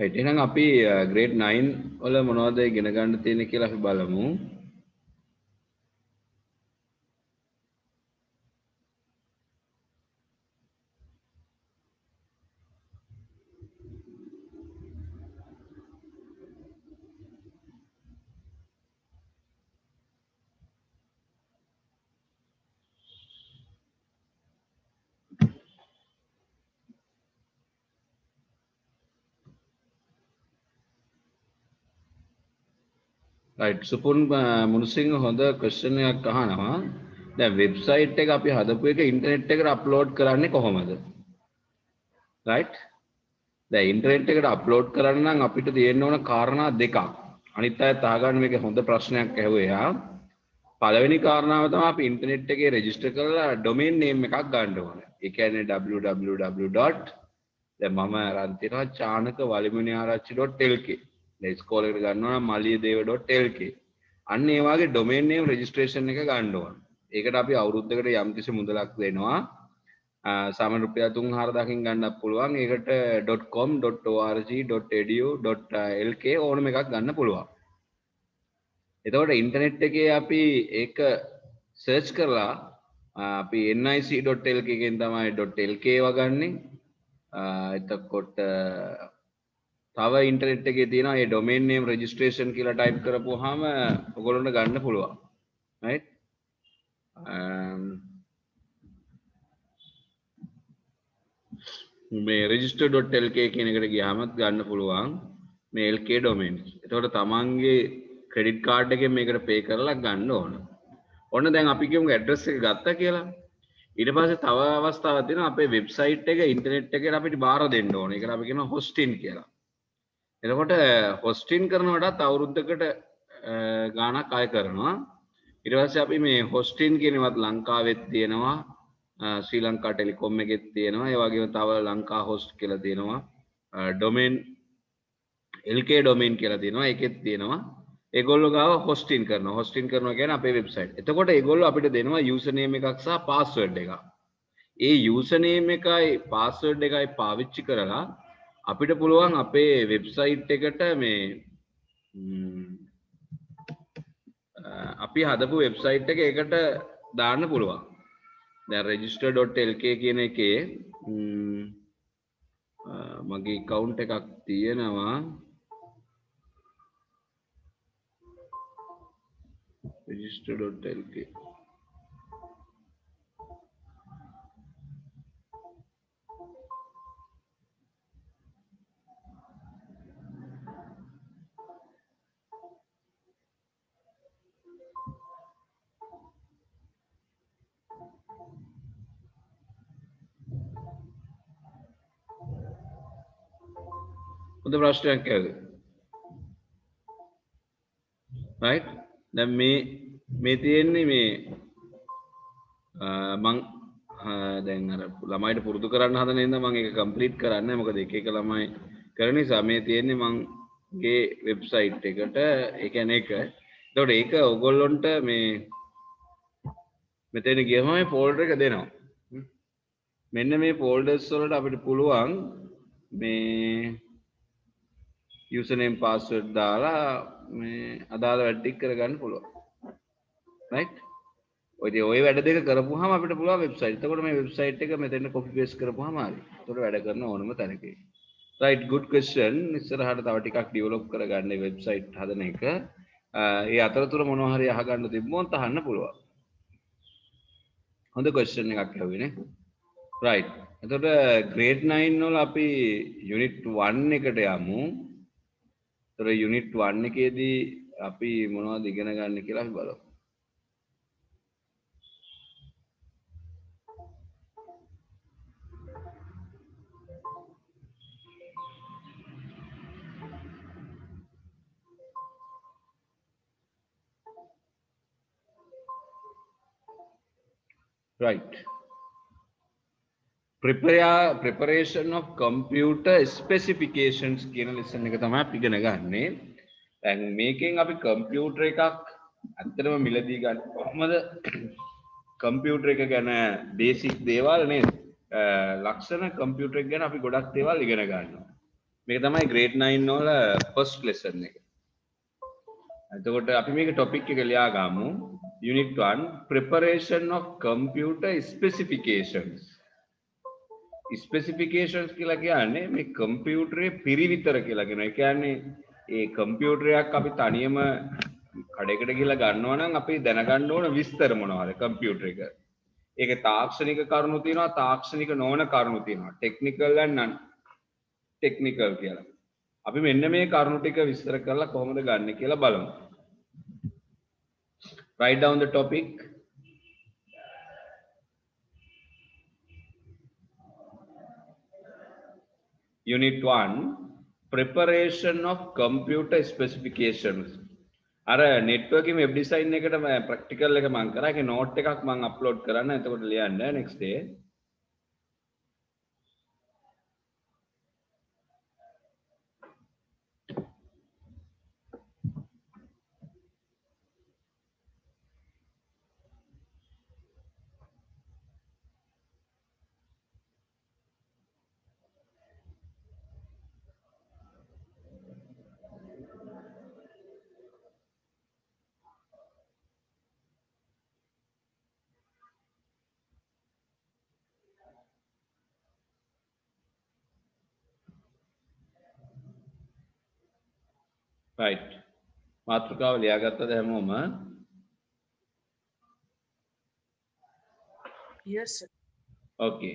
right එහෙනම් අපි grade 9 වල මොනවද ඉගෙන ගන්න තියෙන්නේ කියලා අපි බලමු. right සුපුන් මුනුසිංහ හොඳ question එකක් අහනවා. දැන් වෙබ්සයිට් එක අපි හදපු එක ඉන්ටර්නෙට් එකට අප්ලෝඩ් කරන්නේ කොහොමද? right දැන් ඉන්ටර්නෙට් එකට අප්ලෝඩ් කරන්න නම් අපිට තියෙන්න ඕන කාරණා දෙකක්. අනිත් අයත් අහගන්න මේක හොඳ ප්‍රශ්නයක් ඇහුවේ යා. පළවෙනි කාරණාව තමයි අපි ඉන්ටර්නෙට් එකේ රෙජිස්ටර් කරලා ඩොමේන් නේම් එකක් ගන්න ඕනේ. ඒ කියන්නේ www. දැන් මම අරන් තියෙනවා චානක වලිමුණිආරච්චි.lk. දැන් ස්කෝල් එකට ගන්නවා නම් maliyadewa.lk. අන්න ඒ වගේ ඩොමේන් නේම් රෙජිස්ට්‍රේෂන් එක ගන්න ඕනේ. ඒකට අපි අවුරුද්දකට යම්කිසි මුදලක් දෙනවා. සාමාන්‍ය රුපියල් 3-4000කින් ගන්නත් පුළුවන්. ඒකට .com .org .edu .lk ඕනම එකක් ගන්න පුළුවන්. එතකොට ඉන්ටර්නෙට් එකේ අපි ඒක සර්ච් කරලා අපි nic.lk එකෙන් තමයි .lk වගන්නේ. එතකොට තව ඉන්ටර්නෙට් එකේ තියෙනවා මේ ඩොමේන් නේම් රෙජිස්ට්‍රේෂන් කියලා ටයිප් කරපුවාම ඔයගොල්ලන්ට ගන්න පුළුවන්. right මේ register.lk කියන එකට ගියාම ගන්න පුළුවන් මේ lk domain. එතකොට තමන්ගේ ක්‍රෙඩිට් කාඩ් එකෙන් මේකට පේ කරලා ගන්න ඕන. ඔන්න දැන් අපි කියමු ඇඩ්‍රස් එක ගත්තා කියලා. ඊට පස්සේ තව අවස්ථාවක් තියෙනවා අපේ වෙබ්සයිට් එක ඉන්ටර්නෙට් එකේ අපිට බාර දෙන්න ඕනේ. ඒකට අපි කියනවා hosting කියලා. එතකොට hosting කරනකොටත් අවුරුද්දකට ගාණක් අය කරනවා. ඊට පස්සේ අපි මේ hosting කියනවත් ලංකාවෙත් තියෙනවා. ශ්‍රී ලංකා ටෙලිකොම් එකෙත් තියෙනවා. ඒ වගේම තව ලංකා host කියලා තියෙනවා. domain lk domain කියලා තියෙනවා. ඒකෙත් තියෙනවා. ඒගොල්ලෝ ගාව hosting කරනවා. hosting කරනවා කියන්නේ අපේ වෙබ්සයිට්. එතකොට ඒගොල්ලෝ අපිට දෙනවා username එකක් සහ password එකක්. ඒ username එකයි password එකයි පාවිච්චි කරලා අපිට පුළුවන් අපේ වෙබ්සයිට් එකට මේ අපි හදපු වෙබ්සයිට් එක එකට දාන්න පුළුවන්. දැන් register.lk කියන එකේ මගේ account එකක් තියෙනවා. register.lk හොඳ ප්‍රශ්නයක් ඇහුවේ. right දැන් මේ තියෙන්නේ මේ මං දැන් අර ළමයිට පුරුදු කරන්න හදන ඉඳන් මම ඒක කම්ප්ලීට් කරන්නේ මොකද එක එක ළමයි කරන නිසා මේ තියෙන්නේ මගේ වෙබ්සයිට් එකට ඒ කියන්නේ ඒක. එතකොට ඒක ඔයගොල්ලොන්ට මේ මෙතන ගියම මේ ෆෝල්ඩර් එක දෙනවා. මෙන්න මේ ෆෝල්ඩර්ස් වලට අපිට පුළුවන් මේ username password දාලා මේ අදාළ වැඩ ටික කරගන්න පුළුවන්. right ඔය වැඩ දෙක කරපුවාම අපිට පුළුවන් වෙබ්සයිට්. එතකොට මේ වෙබ්සයිට් එක මෙතන copy paste කරපුවාම හරි. එතකොට වැඩ කරන ඕනම තැනකේ. right good question. ඉස්සරහට තව ටිකක් develop කරගන්න වෙබ්සයිට් හදන එක. ඒ අතරතුර මොනවා හරි අහගන්න තිබ්බොත් අහන්න පුළුවන්. හොඳ question එකක් ඇහුවේ නේ. right එතකොට grade 9 වල අපි unit 1 එකට යමු. එතකොට unit 1 එකේදී අපි මොනවද ඉගෙන ගන්න කියලා අපි බලමු. right preparation of computer specifications කියන lesson එක තමයි අපි ඉගෙන ගන්නේ. දැන් මේකෙන් අපි කම්පියුටර් එකක් ඇත්තටම මිලදී ගන්න කොහොමද? කම්පියුටර් එක ගැන බේසික් දේවල් නේද? ලක්ෂණ කම්පියුටර් එක ගැන අපි ගොඩක් දේවල් ඉගෙන ගන්නවා. මේක තමයි grade 9 වල first lesson එක. එතකොට අපි මේක topic එක ලියා ගමු. Unit 1 preparation of computer specifications. ස්පෙසිෆිකේෂන්ස් කියලා කියන්නේ මේ කම්පියුටරේ පිරිවිතර කියලා කියනවා. ඒ කියන්නේ ඒ කම්පියුටරයක් අපි තනියම කඩේකට ගිහලා ගන්නවා නම් අපි දැනගන්න ඕන විස්තර මොනවද කම්පියුටර් එක. ඒකේ තාක්ෂණික කරුණු තියෙනවා, තාක්ෂණික නොවන කරුණු තියෙනවා. ටෙක්නිකල් and non ටෙක්නිකල් කියලා. අපි මෙන්න මේ කරුණු ටික විස්තර කරලා කොහොමද ගන්නෙ කියලා බලමු. Write down the topic. Unit 1 preparation of computer specifications. අර networking web design එකට practical එක මම කරා. ඒකේ note එකක් මම upload කරන්න. එතකොට ලියන්න next day. Right. මාතෘකාව ලියාගත්තද හැමෝම? Yes, sir. Okay.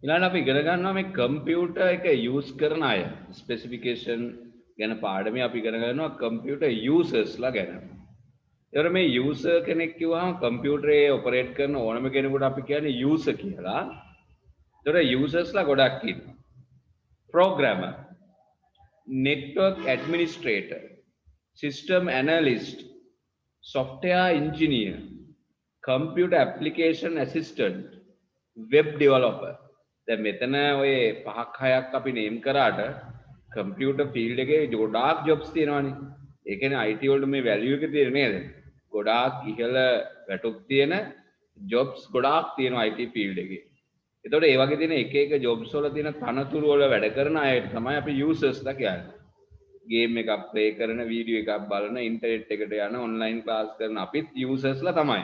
ඊළඟ අපි ඉගෙන ගන්නවා මේ කම්පියුටර් එක යූස් කරන අය. ස්පෙસિෆිකේෂන් ගැන පාඩමේ අපි ඉගෙන ගන්නවා කම්පියුටර් යූසර්ස්ලා ගැන. ඒතර මේ යූසර් කෙනෙක් කිව්වහම කම්පියුටරේ ඔපරේට් කරන ඕනම කෙනෙකුට අපි කියන්නේ යූසර් කියලා. ඒතර යූසර්ස්ලා ගොඩක් ඉන්නවා. Programmer, network administrator, system analyst, software engineer, computer application assistant, web developer. දැන් මෙතන ඔය පහක් හයක් අපි නේම් කරාට කම්පියුටර් ෆීල්ඩ් එකේ ගොඩාක් ජොබ්ස් තියෙනවානේ. ඒ කියන්නේ IT වලට මේ වැලියු එක තියෙන නේද? ගොඩාක් ඉහළ වැටුප් තියෙන ජොබ්ස් ගොඩාක් තියෙනවා IT ෆීල්ඩ් එකේ. එතකොට ඒ වගේ තියෙන එක එක ජොබ්ස් වල තියෙන තනතුරු වල වැඩ කරන අයට තමයි අපි යූසර්ස්ලා කියන්නේ. ගේම් එකක් ප්ලේ කරන, වීඩියෝ එකක් බලන, ඉන්ටර්නෙට් එකට යන, ඔන්ලයින් ක්ලාස් කරන අපිත් යූසර්ස්ලා තමයි.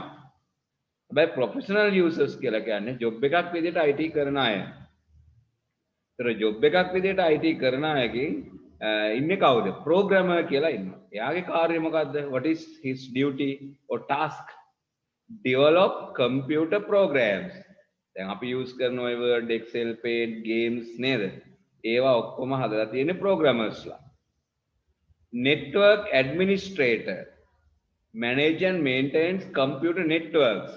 හැබැයි ප්‍රොෆෙෂනල් යූසර්ස් කියලා කියන්නේ ජොබ් එකක් විදිහට IT කරන අය. ඒතර ජොබ් එකක් විදිහට IT කරන අයගෙන් ඉන්නේ කවුද? ප්‍රෝග්‍රෑමර් කියලා ඉන්නවා. එයාගේ කාර්යය මොකද්ද? What is his duty or task? Develop computer programs. දැන් අපි යූස් කරන ඔය Word, Excel, Paint, games නේද? ඒවා ඔක්කොම හදලා තියෙන්නේ ප්‍රෝග්‍රෑමර්ස්ලා. Network administrator, manage and maintains computer networks.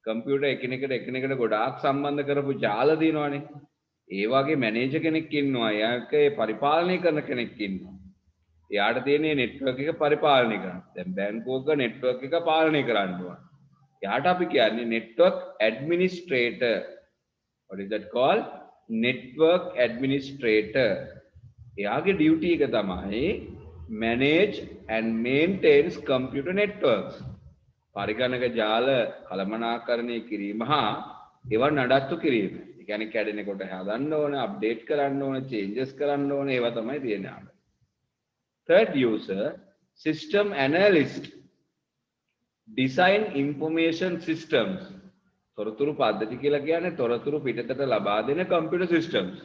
Computer එකිනෙකට ගොඩාක් සම්බන්ධ කරපු ජාල දිනවනේ. ඒ වගේ මැනේජර් කෙනෙක් ඉන්නවා. එයාගේ පරිපාලනය කරන කෙනෙක් ඉන්නවා. එයාට තියෙන්නේ නෙට්වර්ක් එක පරිපාලනය කරන්න. දැන් බැංකුවක නෙට්වර්ක් එක පාලනය කරන්න ඕන. එයාට අපි කියන්නේ network administrator. What is that called? Network administrator. එයාගේ duty එක තමයි manage and maintains computer networks. පරිගණක ජාල කළමනාකරණය කිරීම හා ඒවා නඩත්තු කිරීම. ඒ කියන්නේ කැඩෙනකොට හදන්න ඕන, අප්ඩේට් කරන්න ඕන, චේන්ජස් කරන්න ඕන, ඒවා තමයි තියෙන්නේ. Third user, system analyst, design information systems. තොරතුරු පද්ධති කියලා කියන්නේ තොරතුරු පිටතට ලබා දෙන computer systems.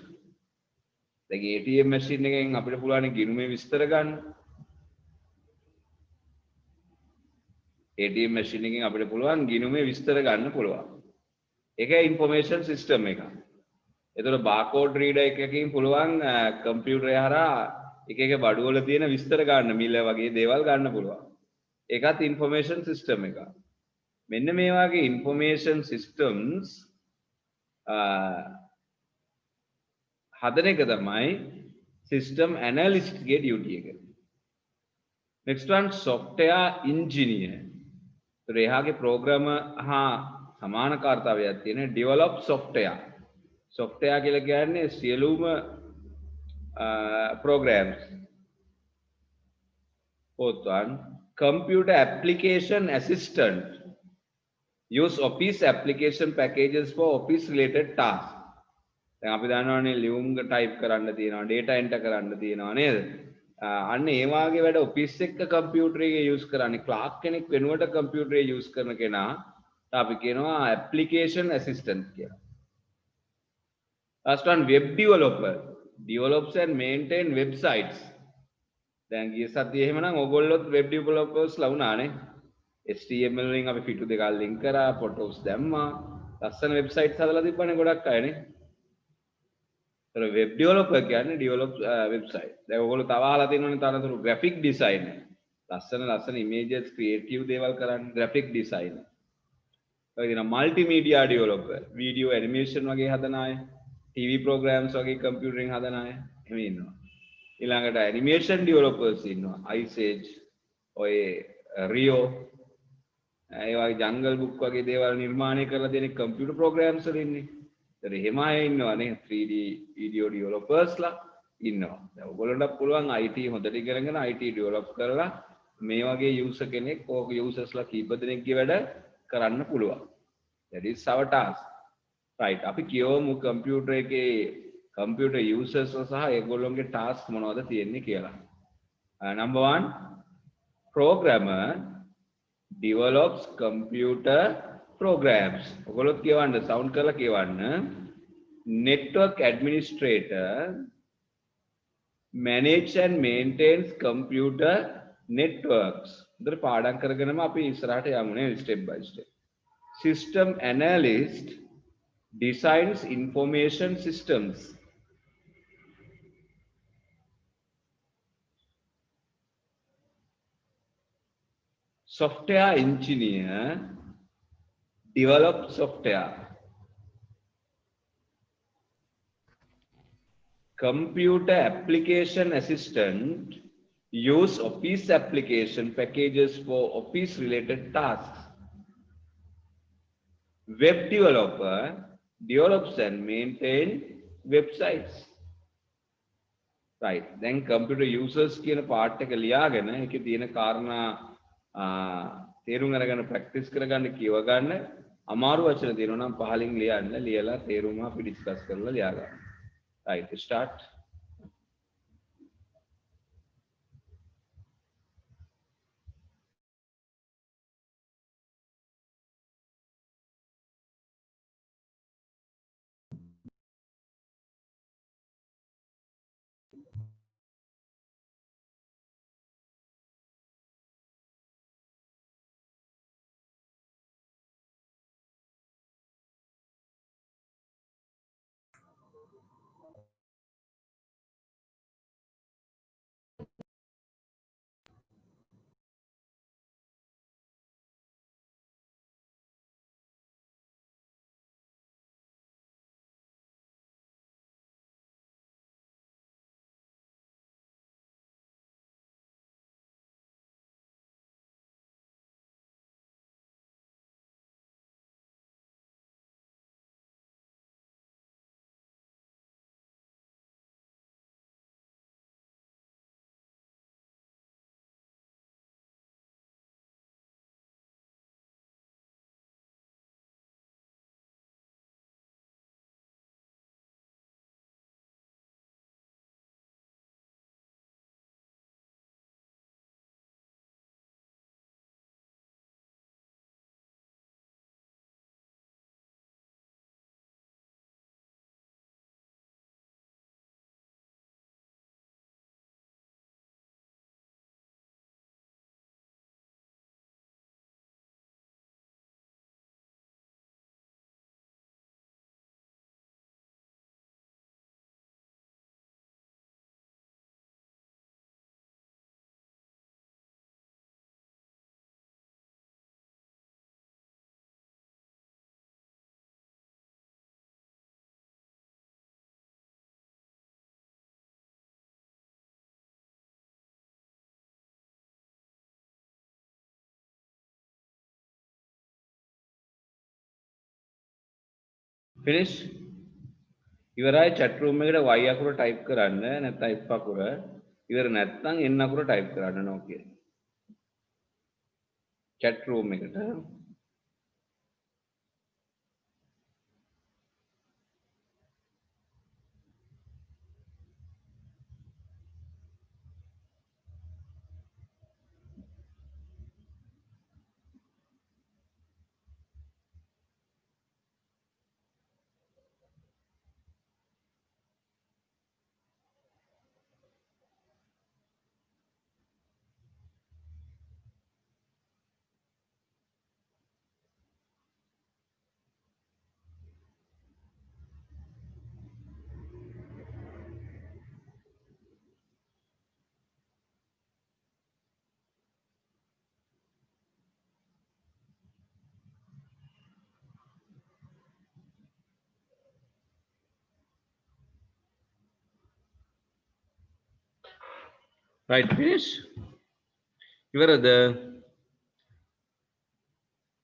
දැන් ATM machine එකෙන් අපිට පුළුවන් ගිණුමේ විස්තර ගන්න. ATM machine එකෙන් අපිට පුළුවන් ගිණුමේ විස්තර ගන්න පුළුවන්. ඒක information system එකක්. එතකොට barcode reader එකකින් පුළුවන් කම්පියුටරය හරහා එක එක බඩු වල තියෙන විස්තර ගන්න, මිල වගේ දේවල් ගන්න පුළුවන්. ඒකත් information system එකක්. මෙන්න මේ වගේ information systems හදන එක තමයි system analyst ගේ duty එක. Next one, software engineer. तो එහාගේ ප්‍රෝග්‍රෑමර් හා සමාන කාර්යයක් තියෙන develop software. software කියලා කියන්නේ සියලුම programs. Fourth one, computer application assistant. Use office application packages for office related tasks. දැන් අපි දන්නවනේ ලියුම් ටයිප් කරන්න තියෙනවා data enter කරන්න තියෙනවා නේද අන්න ඒ වාගේ වැඩ ඔෆිස් එක කම්පියුටර් එකේ යූස් කරන්නේ ක්ලාක් කෙනෙක් වෙනුවට කම්පියුටර් එක යූස් කරන කෙනා අපි කියනවා application assistant කියලා. Last one web developer develops and maintain websites. දැන් ගිය සතියේ එහෙමනම් ඕගොල්ලොත් web developers ලා වුණානේ. HTML වලින් අපි පිටු දෙකක් ලින්ක් කරා, photos දැම්මා. ලස්සන වෙබ්සයිට්ස් හදලා තිබ්බනේ ගොඩක් අයනේ. ඒතර web developer කියන්නේ develop website. දැන් ඕගොල්ලෝ තව අහලා තියෙනවනේ තරතුරු graphic designer. ලස්සන images creative දේවල් කරන්න graphic designer. ඒ කියන multimedia developer, video animation වගේ හදන අය, TV programs වගේ computing හදන අය එහෙම ඉන්නවා. ඊළඟට animation developers ඉන්නවා. Ice Age, ඔය Rio, ඒ වගේ jungle book වගේ දේවල් නිර්මාණය කරලා දෙන computer programs වල ඉන්නේ. ඒතර එහෙම අය ඉන්නවානේ 3D video developers ලා ඉන්නවා. දැන් ඔයගොල්ලන්ට පුළුවන් IT හොඳට ඉගෙනගෙන IT develop කරලා මේ වගේ user කෙනෙක් ඕක users ලා කීප දෙනෙක්ගේ වැඩ කරන්න පුළුවන්. That is our task. Right. අපි කියවමු computer එකේ computer users සහ ඒගොල්ලොන්ගේ task මොනවද තියෙන්නේ කියලා. Number 1, programmer develops computer programs. ඔයගොල්ලොත් කියවන්න sound කරලා කියවන්න. Network administrator manage and maintains computer networks. උදේ පාඩම් කරගෙනම අපි ඉස්සරහට යමු නේ step by step. System analyst designs information systems. Software engineer develops software. Computer application assistant use office application packages for office related tasks. Web developer develops and maintain websites. Right. Then computer users කියන part එක ලියාගෙන ඒකේ තියෙන කාරණා තේරුම් අරගෙන practice කරගන්න කියව ගන්න අමාරු වචන තියෙනවා නම් පහලින් ලියන්න ලියලා තේරුම අපි ඩිස්කස් කරලා ලියා ගන්න. Right, start. Finish. ඉවරයි chat room එකට y අකුර type කරන්න නැත්නම් f අකුර ඉවර නැත්නම් n අකුර type කරන්න නෝ කියලා. chat room එකට right finish ඉවරද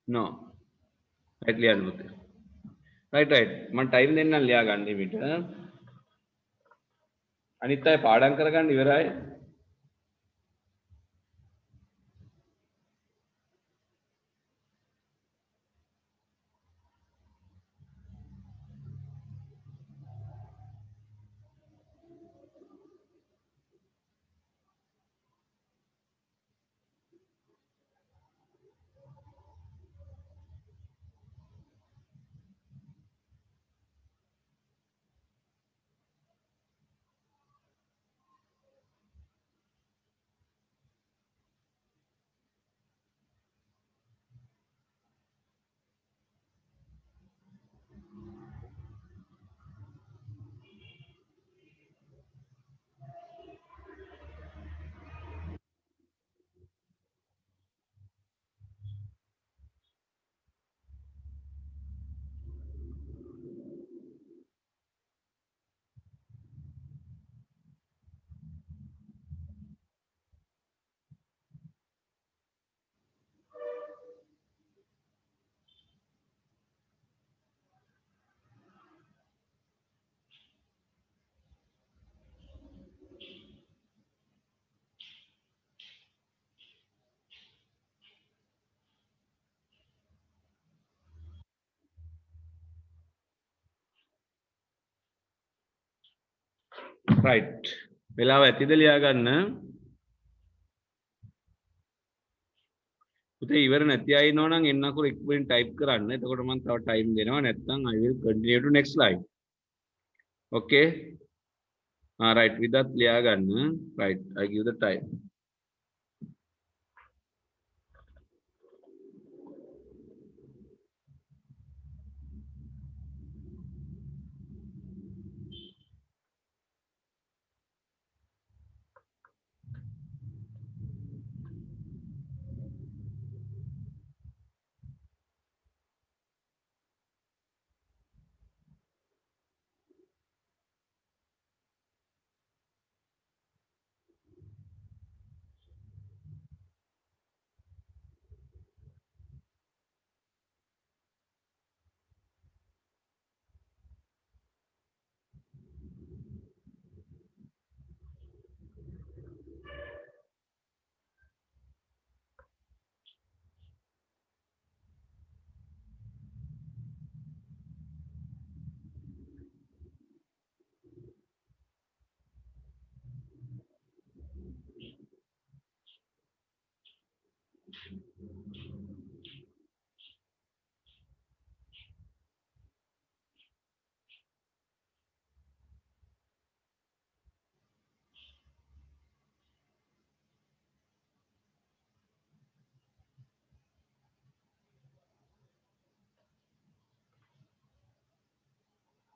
no right ලියන්න පුතේ right මම ටයිම් දෙන්නම් ලියා ගන්න විට අනිත් අය පාඩම් කරගන්න ඉවරයි right වෙලාව ඇතිද ලියා ගන්න පුතේ ඉවර නැති අය ඉන්නවා නම් එන්නකො ඉක්මනින් ටයිප් කරන්න එතකොට මම තව ටයිම් දෙනවා නැත්නම් I will continue to next slide okay right විදත් ලියා ගන්න right I give the time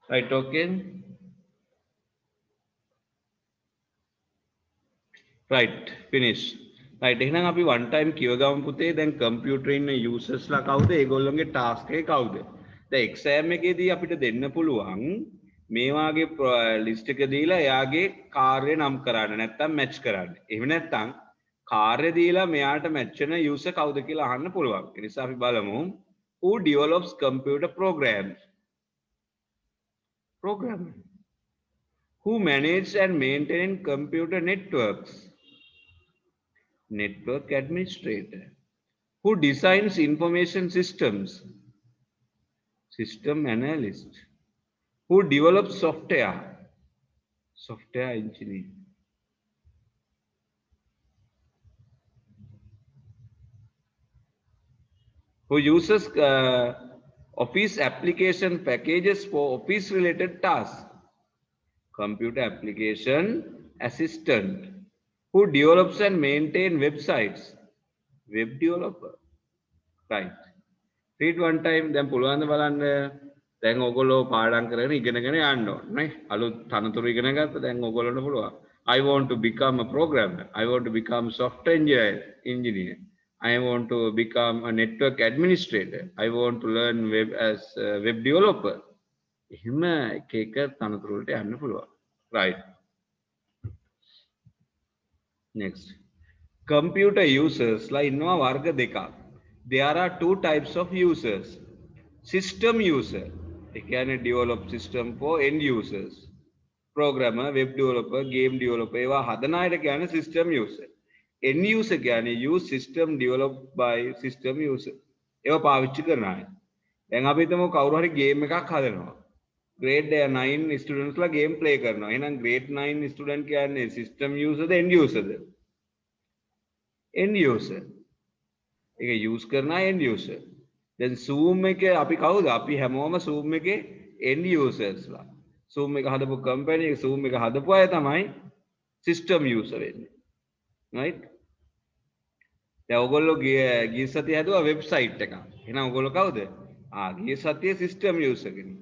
right okay right finish right එහෙනම් අපි one time කියව ගමු පුතේ දැන් කම්පියුටරේ ඉන්න users ලා කවුද ඒගොල්ලන්ගේ task එක කවුද දැන් exam එකේදී අපිට දෙන්න පුළුවන් මේ වාගේ list එක දීලා එයාගේ කාර්ය නම් කරන්න නැත්නම් match කරන්න එහෙම නැත්නම් කාර්ය දීලා මෙයාට match වෙන user කවුද කියලා අහන්න පුළුවන් ඒ නිසා අපි බලමු who develops computer programs programmer who manage and maintain computer networks network administrator who designs information systems system analyst who develops software engineer who uses office application packages for office related tasks computer application assistant who develops and maintain websites web developer right read one time දැන් පුළුවන් ද බලන්න දැන් ඔයගොල්ලෝ පාඩම් කරගෙන ඉගෙනගෙන යන්න ඕනේ නේ අලුත් තනතුරු ඉගෙන ගත්ත දැන් ඔයගොල්ලන්ට පුළුවන් I want to become a programmer I want to become software engineer I want to become a network administrator I want to learn web as a web developer එහෙම එක එක තනතුරු වලට යන්න පුළුවන් right Next, computer users la innawa varga dekak. There are two types of users. System user, ඒ කියන්නේ develop system for end users. Programmer, web developer, game developer ඒවා හදන අයට කියන්නේ system user. End user කියන්නේ use system developed by system user. ඒවා පාවිච්චි කරන අය. දැන් අපි හිතමු කවුරු හරි game එකක් හදනවා. grade 9 students ලා game play කරනවා. එහෙනම් grade 9 student කියන්නේ system user ද end user ද? End user. ඒක use කරන end user. දැන් Zoom එකේ අපි කවුද? අපි හැමෝම Zoom එකේ end users ලා. Zoom එක හදපු company එක Zoom එක හදපු අය තමයි system user වෙන්නේ. right? දැන් ඔයගොල්ලෝ ගිය සතිය හදුවා website එකක්. එහෙනම් ඔයගොල්ලෝ කවුද? ගිය සතියේ system user කෙනෙක්.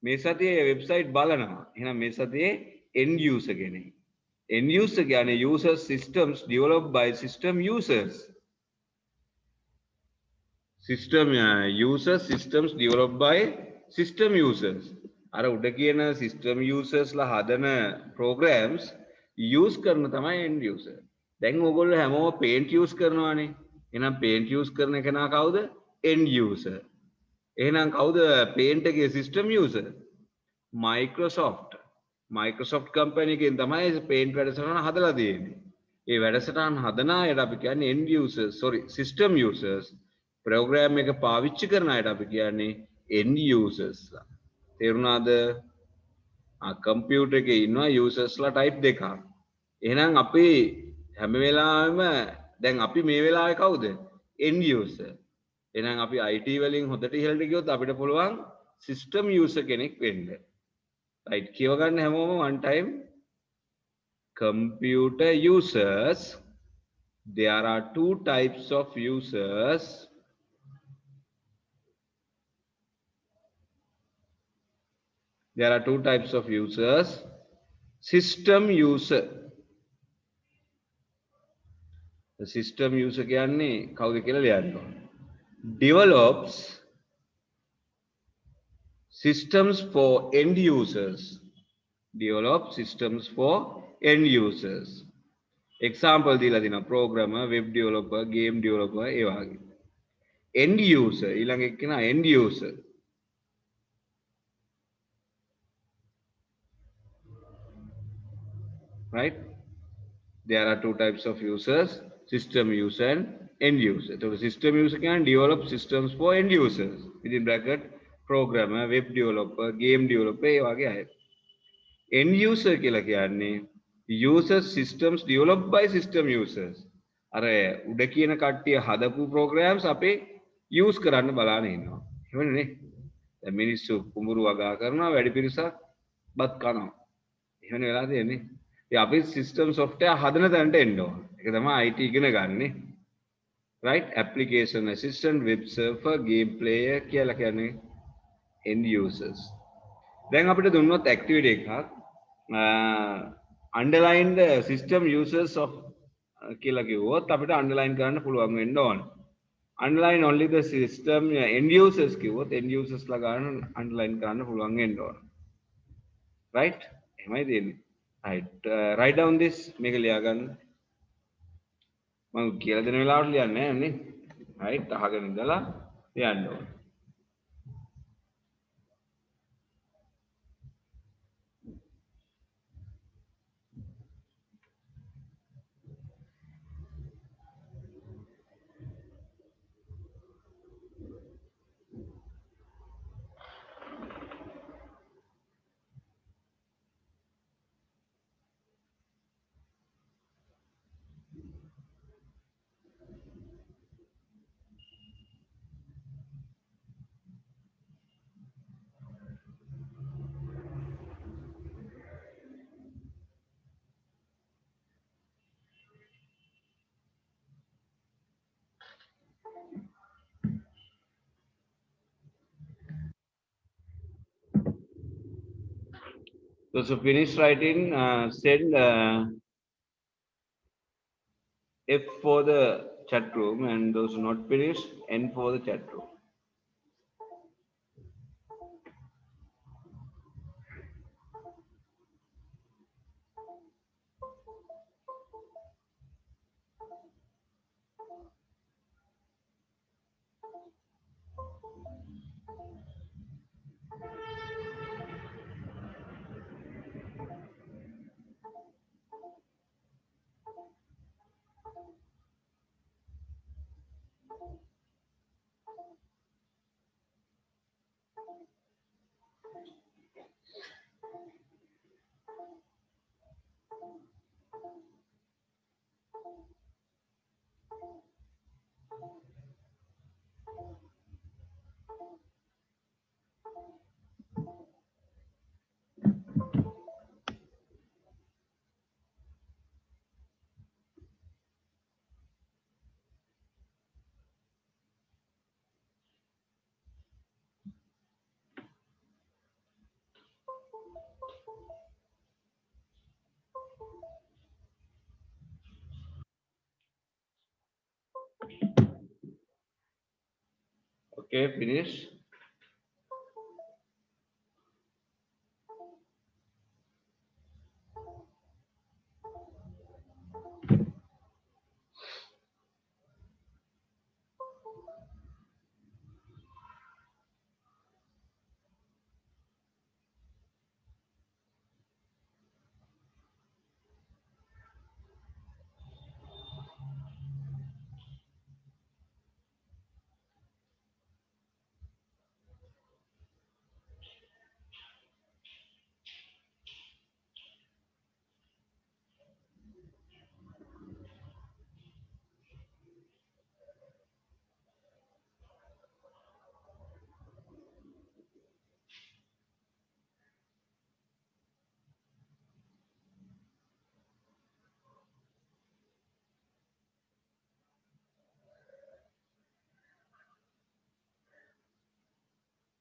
මේ සතියේ website බලනවා. එහෙනම් මේ සතියේ end user කෙනෙක්. End user කියන්නේ user systems developed by system users. System user systems developed by system users. අර උඩ කියන system users ලා හදන programs use කරන තමයි end user. දැන් ඔයගොල්ලෝ හැමෝම paint use කරනවානේ. එහෙනම් paint use කරන කෙනා කවුද? end user. එහෙනම් කවුද paint එකේ system user? Microsoft company එකෙන් තමයි paint වැඩසටහන හදලා තියෙන්නේ. ඒ වැඩසටහන හදන අයට අපි කියන්නේ end users, system users. program එක පාවිච්චි කරන අයට අපි කියන්නේ end users ලා. තේරුණාද? කම්පියුටර් එකේ ඉන්නවා users ලා type දෙකක්. එහෙනම් අපි හැම වෙලාවෙම දැන් අපි මේ වෙලාවේ කවුද? end user. එහෙනම් අපි IT වලින් හොඳට ඉහළට ගියොත් අපිට පුළුවන් system user කෙනෙක් වෙන්න. right, කියව ගන්න හැමෝම one time. Computer users, there are two types of users. There are two types of users. System user. The system user කියන්නේ කවුද කියලා ලියන්න ඕන. Develops systems for end users. Develop systems for end users. Example දීලා දෙනවා programmer, web developer, game developer ඒ වගේ. End user ඊළඟ එක්කෙනා end user. Right? There are two types of users, system user and end user. So the system user can develop systems for end users. Within bracket, programmer, web developer, game developer ඒ වගේ අය. End user කියලා කියන්නේ user systems developed by system users. අර උඩ කියන කට්ටිය හදපු programs අපේ use කරන්න බලාගෙන ඉන්නවා. එහෙමනේ. දැන් මිනිස්සු කුඹුරු වගා කරනවා, වැඩි පිරිසක් බත් කනවා. එහෙමනේ වෙලා තියෙන්නේ. ඉතින් අපි system software හදන තැනට එන්න ඕන. ඒක තමයි IT ඉගෙන ගන්නෙ. right? Application assistant, web server, game player කියලා කියන්නේ end users. දැන් අපිට දුන්නොත් activity එකක් underline the system users of කියලා කිව්වොත් අපිට underline කරන්න පුළුවන් වෙන්න ඕන. underline only the system end users කිව්වොත් end users ලා ගන්න underline කරන්න පුළුවන් වෙන්න ඕන. right? එහෙමයි තියෙන්නේ. right, write down this මේක ලියා ගන්න. මම කියලා දෙන වෙලාවට ලියන්නේ නැහැ නේ. right, අහගෙන ඉඳලා ලියන්න ඕන. Those who finish writing, send F for the chat room, and those who not finish, N for the chat room. Okay, finish.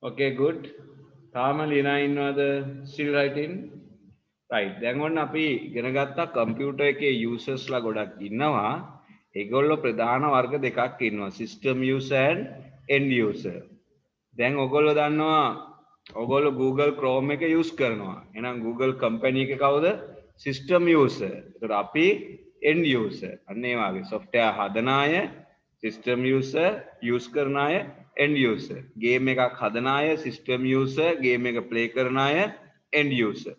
Okay, good. තාම ලියනා ඉන්නවද? Still writing? Right. දැන් ඔන්න අපි ඉගෙන ගත්තා කම්පියුටර් එකේ users ලා ගොඩක් ඉන්නවා. ඒගොල්ලෝ ප්‍රධාන වර්ග දෙකක් ඉන්නවා. System user and end user. දැන් ඔයගොල්ලෝ දන්නවා ඔයගොල්ලෝ Google Chrome එක use කරනවා. එහෙනම් Google company එක කවුද? System user. ඒතර අපි end user. අන්න ඒ වගේ software හදන අය system user, use කරන අය end user. game එකක් හදන අය system user, game එක play කරන අය end user.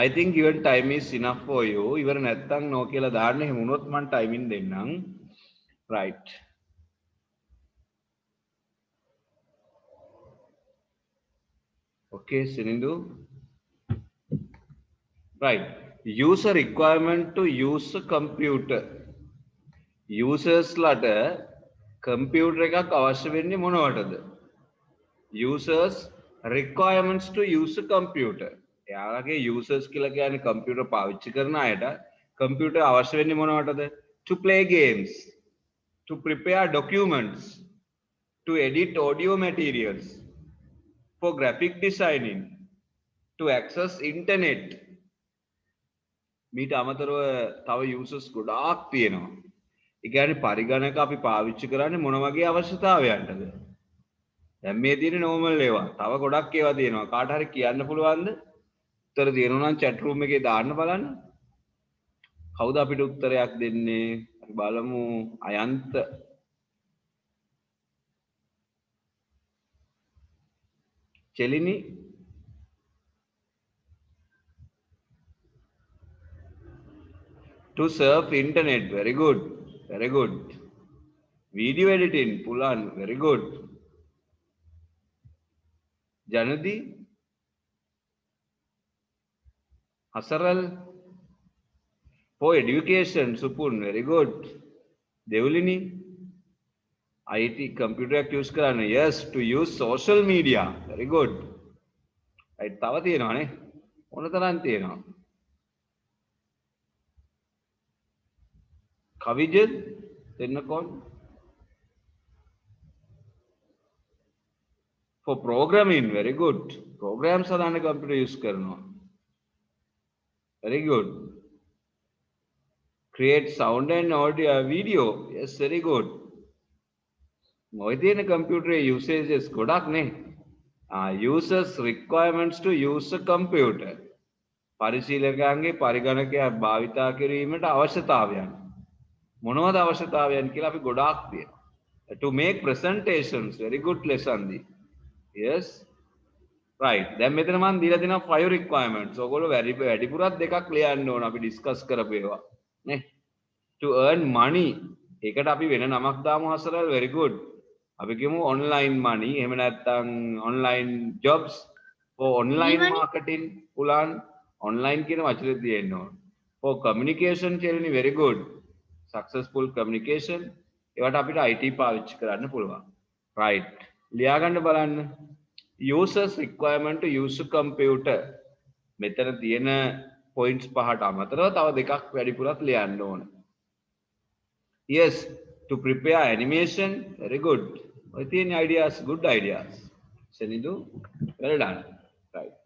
I think your time is enough for you. ඉවර නැත්තම් නෝ කියලා දාන්න. එහෙම වුණොත් මම ටයිමින් දෙන්නම්. Right. Okay, Sinindu. Right. User requirement to use a computer. Users ලාට computer එකක් අවශ්‍ය වෙන්නේ මොනවටද? Users requirements to use a computer. එයාලගේ users කියලා කියන්නේ computer පාවිච්චි කරන අයට computer අවශ්‍ය වෙන්නේ මොනවටද? To play games, to prepare documents, to edit audio materials, for graphic designing, to access internet. මීට අමතරව තව users ගොඩාක් තියෙනවා. ඒ කියන්නේ පරිගණක අපි පාවිච්චි කරන්නේ මොන වගේ අවශ්‍යතාවයන්ටද? දැන් මේ තියෙන normal ඒවා. තව ගොඩක් ඒවා තියෙනවා. කාට හරි කියන්න පුළුවන්ද? උත්තර දෙනවා නම් chat room එකේ දාන්න බලන්න. කවුද අපිට උත්තරයක් දෙන්නේ? අපි බලමු අයන්ත. චෙලිනි to surf internet. Very good. Very good. Video editing. Pulan. Very good. Janadi. Hasaral. For education. Supun. Very good. Devulini. IT computer use කරන්න. Yes. To use social media. Very good. Right. තව තියෙනවානේ. මොන තරම් තියෙනවා. කවිජත් දෙන්නකොන්. For programming. Very good. Programs හදාන්න computer use කරනවා. Very good. Create sound and audio video. Yes, very good. මොයි තියෙන computer usages ගොඩක් නේ. Users requirements to use a computer. පරිශීලකයන්ගේ පරිගණකයක් භාවිතා කිරීමට අවශ්‍යතාවයන්. මොනවද අවශ්‍යතාවයන් කියලා අපි ගොඩාක් තියෙනවා. To make presentations. Very good lesson දී. Yes. Right. දැන් මෙතන මම දීලා දෙනවා 5 requirements. ඔයගොල්ලෝ වැඩිපුරත් දෙකක් ලියන්න ඕන අපි ඩිස්කස් කරපු ඒවා. නේ. To earn money. ඒකට අපි වෙන නමක් දාමු හසරල්. Very good. අපි කියමු online money. එහෙම නැත්නම් online jobs for online marketing. පුලන් online කියන වචනේ තියෙන්න ඕන. For communication කියන්නේ very good. Successful communication. ඒවට අපිට IT පාවිච්චි කරන්න පුළුවන්. right ලියා ගන්න බලන්න users requirement to use a computer මෙතන තියෙන points පහට අමතරව තව දෙකක් වැඩිපුරත් ලියන්න ඕන yes to prepare animation very good ඔය තියෙන ideas good ideas සෙනිදු well done right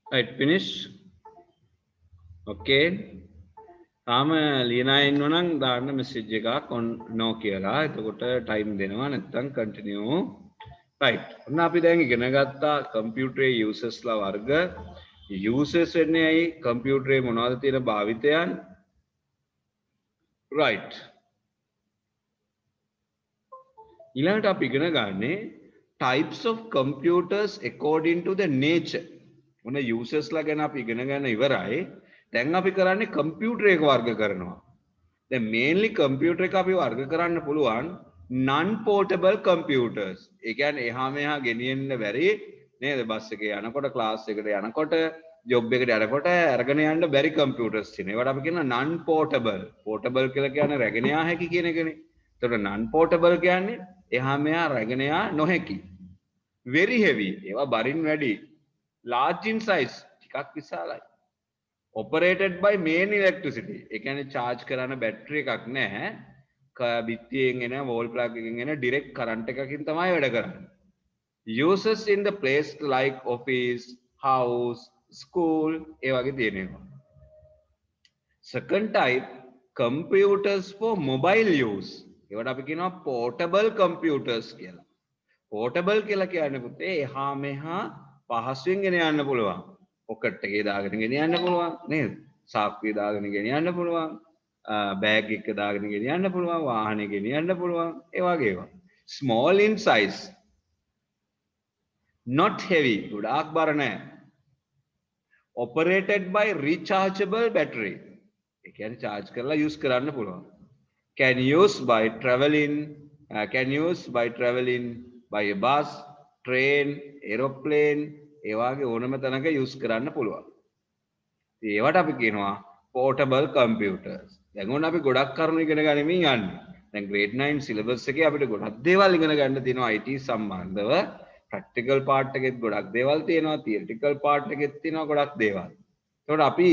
right finish okay තාම ලියන අය ඉන්නවනම් දාන්න මෙසේජ් එකක් no කියලා. එතකොට ටයිම් දෙනවා නැත්නම් කන්ටිනියු. right. ඔන්න අපි දැන් ඉගෙන ගත්තා කම්පියුටරේ යූසර්ස්ලා වර්ග. යූසර්ස් වෙන්නේ ඇයි? කම්පියුටරේ මොනවද තියෙන භාවිතයන්? right. ඊළඟට අපි ඉගෙන ගන්නේ types of computers according to the nature. ඔන්න යූසර්ස්ලා ගැන අපි ඉගෙන ගන්න ඉවරයි. දැන් අපි කරන්නේ කම්පියුටර් එක වර්ග කරනවා. දැන් මේන්ලි කම්පියුටර් එක අපි වර්ග කරන්න පුළුවන් non portable computers. ඒ කියන්නේ එහා මෙහා ගෙනියන්න බැරි නේද? බස් එකේ යනකොට ක්ලාස් එකට යනකොට ජොබ් එකට යනකොට අරගෙන යන්න බැරි කම්පියුටර්ස් තියෙනවා. ඒවට අපි කියනවා non portable. portable කියලා කියන්නේ රැගෙන යා හැකි කියන එකනේ. එතකොට non portable කියන්නේ එහා මෙහා රැගෙන යා නොහැකි. very heavy. ඒවා බරින් වැඩි. large in size. ටිකක් විශාලයි. operated by main electricity. ඒ කියන්නේ charge කරන බැටරි එකක් නැහැ. බිත්තියෙන් එන wall plug එකකින් එන direct current එකකින් තමයි වැඩ කරන්නේ. Uses in the place like office, house, school ඒ වගේ තියෙනවා. Second type computers for mobile use. ඒවට අපි කියනවා portable computers කියලා. portable කියලා කියන්නේ පුතේ එහා මෙහා පහසුවෙන් ගෙන යන්න පුළුවන්. පොකට් එකේ දාගෙන ගෙන යන්න පුළුවන් නේද? සාක්කුවේ දාගෙන ගෙන යන්න පුළුවන්. බෑග් එක දාගෙන ගෙන යන්න පුළුවන්. වාහනේ ගෙන යන්න පුළුවන්. ඒ වගේ ඒවා. Small in size. Not heavy. ගොඩාක් බර නැහැ. Operated by rechargeable battery. ඒ කියන්නේ charge කරලා use කරන්න පුළුවන්. Can use by traveling by a bus, train, aeroplane ඒ වගේ ඕනම තැනක use කරන්න පුළුවන්. ඒවට අපි කියනවා portable computers. දැන් ඕන අපි ගොඩක් කරුණු ඉගෙන ගනිමින් යන්නේ. දැන් grade 9 syllabus එකේ අපිට ගොඩක් දේවල් ඉගෙන ගන්න තියෙනවා IT සම්බන්ධව. practical part එකෙත් ගොඩක් දේවල් තියෙනවා, theoretical part එකෙත් තියෙනවා ගොඩක් දේවල්. ඒකට අපි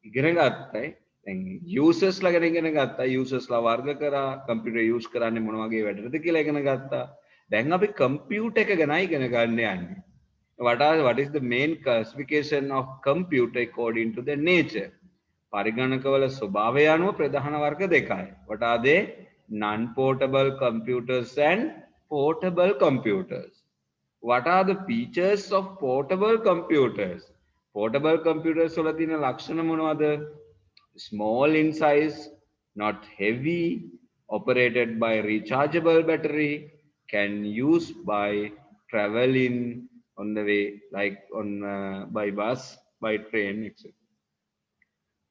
ඉගෙන ගත්තයි දැන් users ලා ගැන ඉගෙන ගත්තා. users ලා වර්ග කරා, computer use කරන්නේ මොන වගේ වැඩටද කියලා ඉගෙන ගත්තා. දැන් අපි computer එක ගැනයි ඉගෙන ගන්න යන්නේ. What is the main classification of computer according to the nature? පරිගණකවල ස්වභාවය අනුව ප්‍රධාන වර්ග දෙකයි. What are they? Non-portable computers and portable computers. What are the features of portable computers? Portable computers වල තියෙන ලක්ෂණ මොනවද? Small in size, not heavy, operated by rechargeable battery, can use by traveling on the way like on by bus, by train, etc.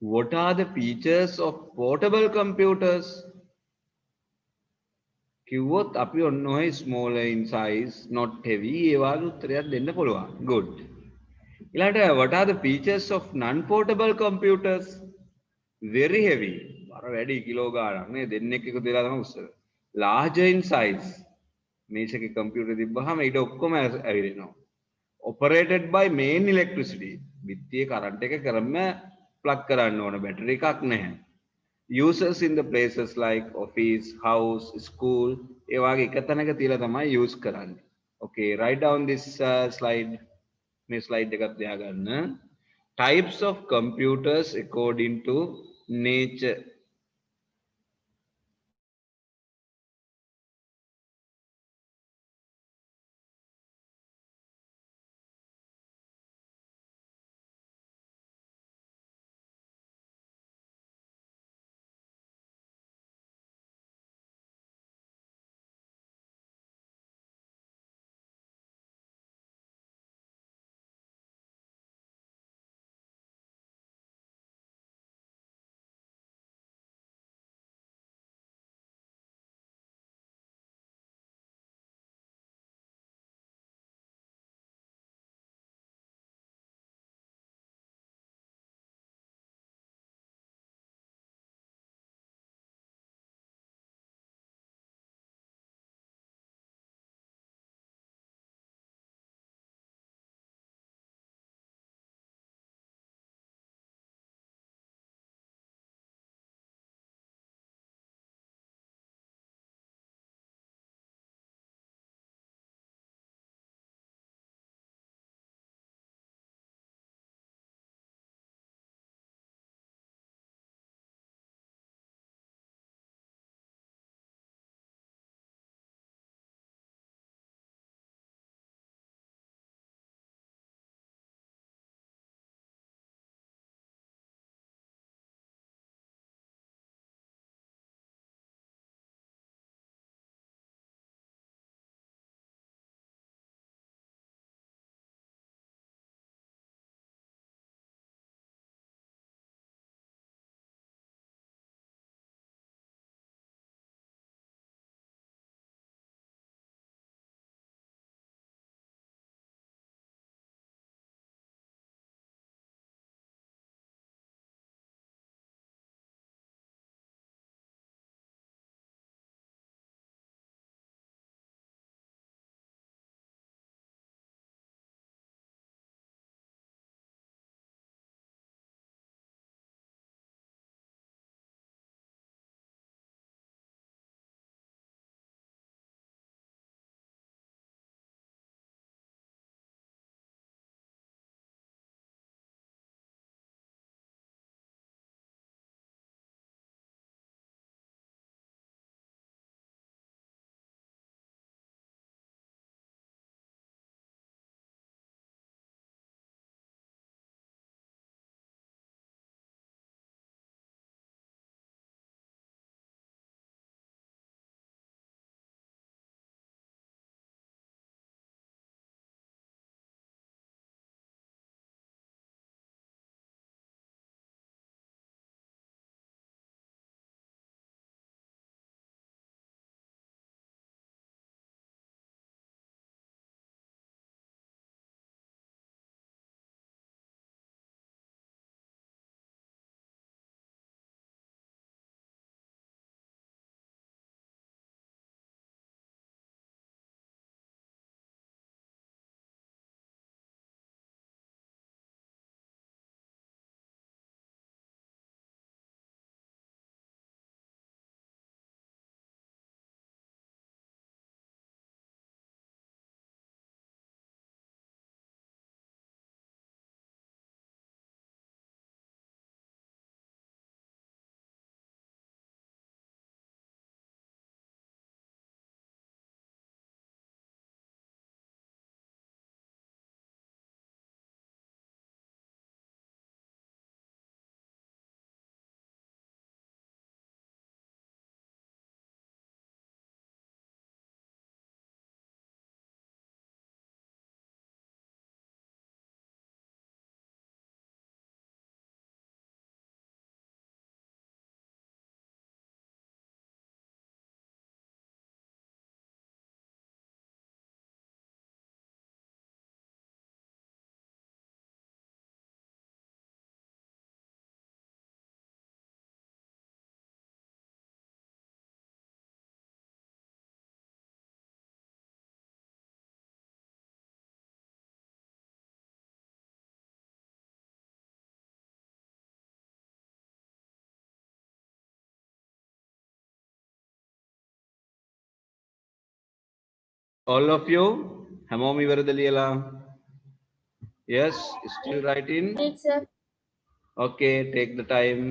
What are the features of portable computers? කිව්වොත් අපි ඔන්න ඔය small in size, not heavy ඒ වගේ උත්තරයක් දෙන්න පුළුවන්. Good. ඊළඟට what are the features of non-portable computers? Very heavy. බර වැඩි කිලෝ ගාණක් නේ දෙන්නෙක් එකතු වෙලා තමයි උස්සන. Larger in size. මේසෙක කම්පියුටර් තිබ්බහම ඊට ඔක්කොම ඇවිලෙනවා. Operated by main electricity. විත්තියේ කරන්ට් එක කරම ප්ලග් කරන්න ඕන බැටරි එකක් නැහැ. Uses in the places like office, house, school ඒ වගේ එක තැනක තියලා තමයි use කරන්නේ. Okay, write down this slide. මේ slide එකක් ලියාගන්න. Types of computers according to nature. All of you? හැමෝම ඉවරද ලියලා? Yes, still writing? Yes, sir. Okay, take the time.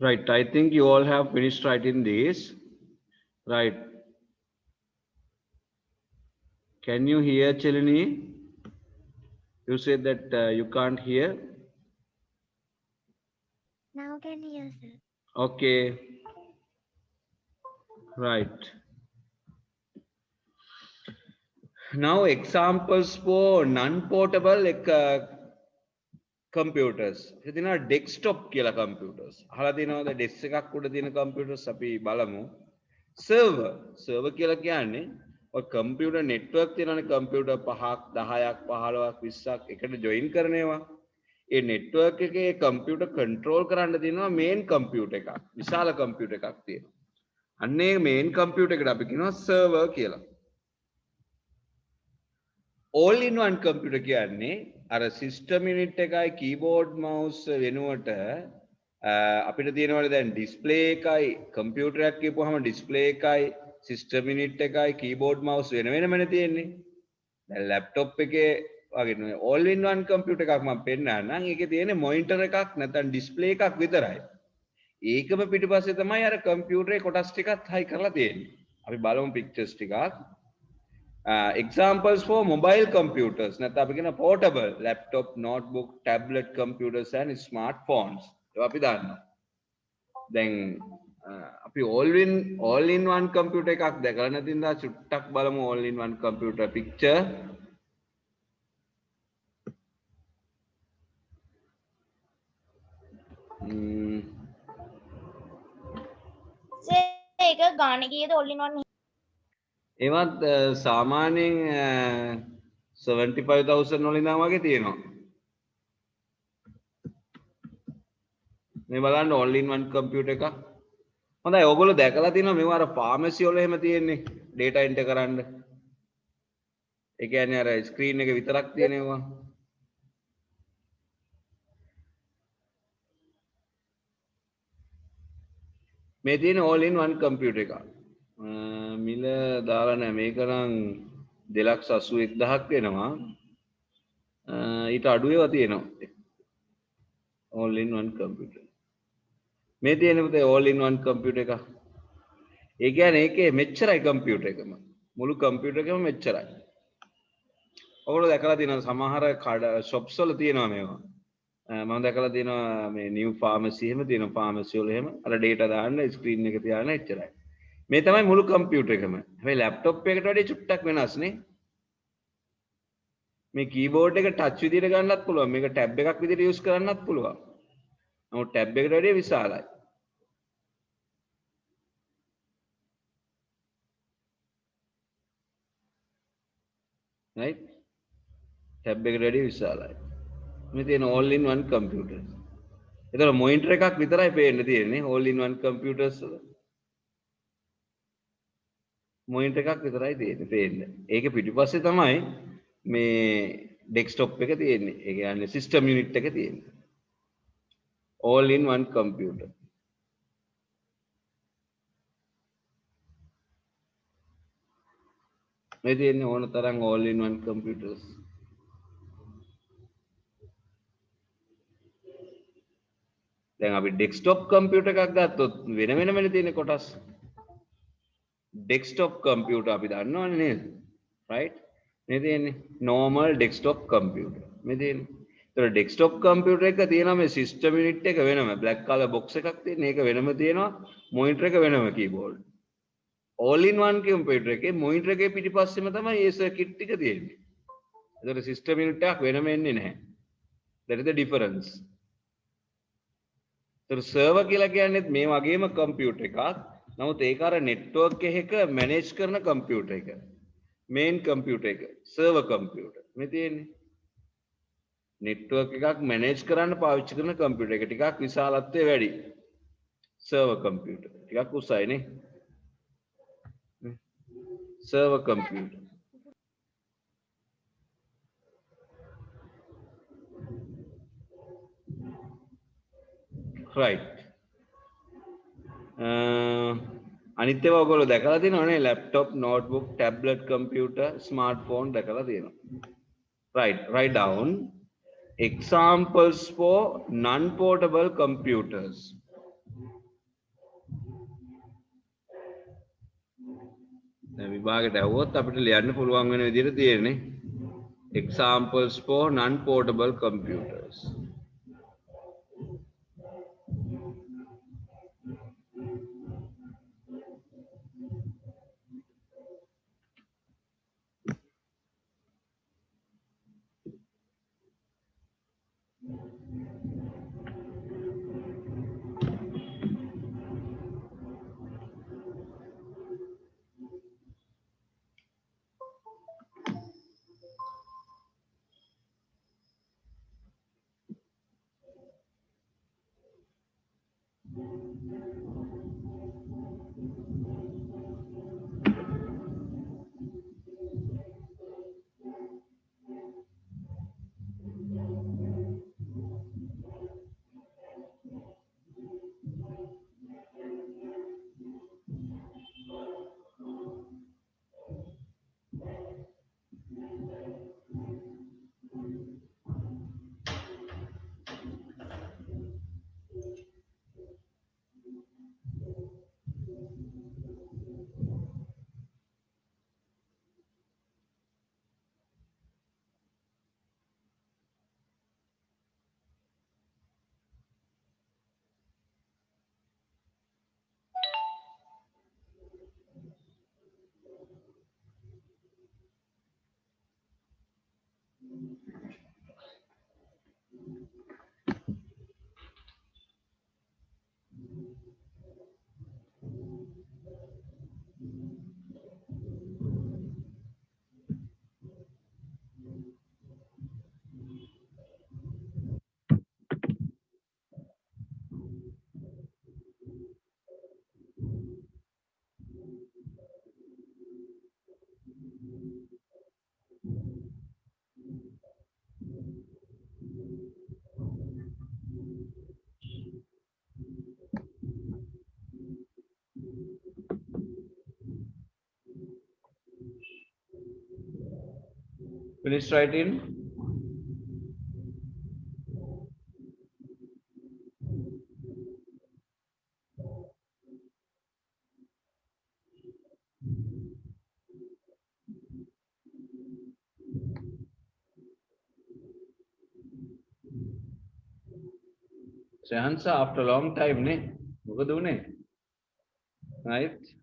Right, I think you all have finished writing this. Right. Can you hear Chelini? You said that you can't hear. Now can hear, sir. Okay. Right. Now examples for non-portable computers. ඒක තියෙනවා desktop කියලා computers. අහලා තියෙනවද desk එකක් උඩ තියෙන computers අපි බලමු. server කියලා කියන්නේ ඔය computer network තියෙනවානේ computer 5ක් 10ක් 15ක් 20ක් එකට join කරන ඒවා. ඒ network එකේ computer control කරන්න තියෙනවා main computer එකක්. විශාල computer එකක් තියෙනවා. අන්න ඒ main computer එකට අපි කියනවා server කියලා. all in one computer කියන්නේ අර system unit එකයි keyboard mouse වෙනුවට අපිට තියෙනවනේ දැන් display එකයි computer එකක් කියපුවාම display එකයි system unit එකයි keyboard mouse වෙන වෙනමනේ තියෙන්නේ. දැන් laptop එකේ වගේ නෙවෙයි all in one computer එකක් මම පෙන්නන්නම්. ඒකේ තියෙන්නේ monitor එකක් නැත්නම් display එකක් විතරයි. ඒකම පිටිපස්සේ තමයි අර computer එකේ කොටස් ටිකක් හයි කරලා තියෙන්නේ. අපි බලමු pictures ටිකක්. Examples for mobile computers නැත්නම් අපි කියන portable laptop notebook tablet computers and smartphones ඒවා අපි දන්නවා දැන් අපි all in one computer එකක් දැකලා නැති නිසා චුට්ටක් බලමු all in one computer picture ඒක ගානේ කීයද all in one ඒවත් සාමාන්‍යයෙන් 75000 වලින් නම් වගේ තියෙනවා මේ බලන්න all in one computer එකක් හොඳයි ඔයගොල්ලෝ දැකලා තියෙනවා මේවා අර ෆාමසි වල එහෙම තියෙන්නේ data enter කරන්න ඒ කියන්නේ අර ස්ක්‍රීන් එක විතරක් තියෙනවා මේ තියෙන all in one computer එකක් මිල දාලා නැහැ මේක නම් 281000ක් වෙනවා ඊට අඩු ඒවා තියෙනවා all in one computer මේ තියෙන පුතේ all in one computer එක ඒ කියන්නේ ඒකේ මෙච්චරයි computer එකම මුළු computer එකම මෙච්චරයි ඔයගොල්ලෝ දැකලා තියෙනවා සමහර shops වල තියෙනවා මේවා මම දැකලා තියෙනවා මේ new pharmacy එහෙම තියෙනවා pharmacy වල එහෙම අර data දාන්න screen එක තියාගෙන එච්චරයි මේ තමයි මුළු computer එකම හැබැයි laptop එකකට වඩා චුට්ටක් වෙනස් නේ මේ keyboard එක touch විදියට ගන්නත් පුළුවන් මේක tab එකක් විදියට use කරන්නත් පුළුවන් නමුත් tab එකට වඩා විශාලයි right tab එකට වඩා විශාලයි මේ තියෙන all in one computer ඒතර monitor එකක් විතරයි පේන්න තියෙන්නේ all in one computers වල monitor එකක් විතරයි තියෙන්නේ පේන්න ඒකේ පිටිපස්සේ තමයි මේ desktop එක තියෙන්නේ ඒ කියන්නේ system unit එක තියෙන්නේ all in one computer මේ තියෙන්නේ ඕන තරම් all in one computers දැන් අපි desktop computer එකක් ගත්තොත් වෙන වෙනමනේ තියෙන්නේ කොටස් desktop computer අපි දන්නවනේ නේද right මේ තියෙන්නේ normal desktop computer මේ තියෙන්නේ ඒතර desktop computer එක තියෙනවා මේ system unit එක වෙනම black color box එකක් තියෙන ඒක වෙනම තියෙනවා monitor එක වෙනම keyboard all in one computer එකේ monitor එකේ පිටිපස්සෙම තමයි ඒ circuit ටික තියෙන්නේ ඒතර system unit එකක් වෙනම එන්නේ නැහැ that is the difference ඒතර server කියලා කියන්නේ මේ වගේම computer එකක් නමුත් ඒක අර network එකක manage කරන computer එක main computer එක server computer මේ තියෙන්නේ network එකක් manage කරන්න පාවිච්චි කරන computer එක ටිකක් විශාලත්වය වැඩි server computer ටිකක් උසයි නේ server computer right අනිත් ඒවා ඔයගොල්ලෝ දැකලා තියෙනවනේ laptop notebook tablet computer smartphone දැකලා තියෙනවා right write down examples for non portable computers දැන් විභාගයට આવුවොත් අපිට ලියන්න පුළුවන් වෙන විදිහට තියෙන්නේ examples for non portable computers Finish writing. Chance after a long time, ne? මොකද උනේ? Right?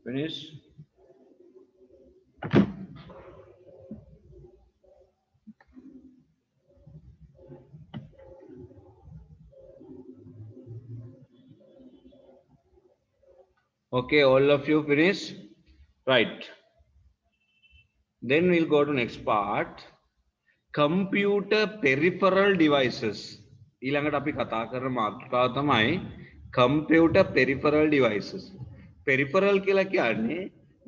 Finish. Okay, all of you finish. Right. Then we'll go to next part. Computer peripheral devices. ඊළඟට අපි කතා කරන මාතෘකාව තමයි computer peripheral devices. peripheral කියලා කියන්නේ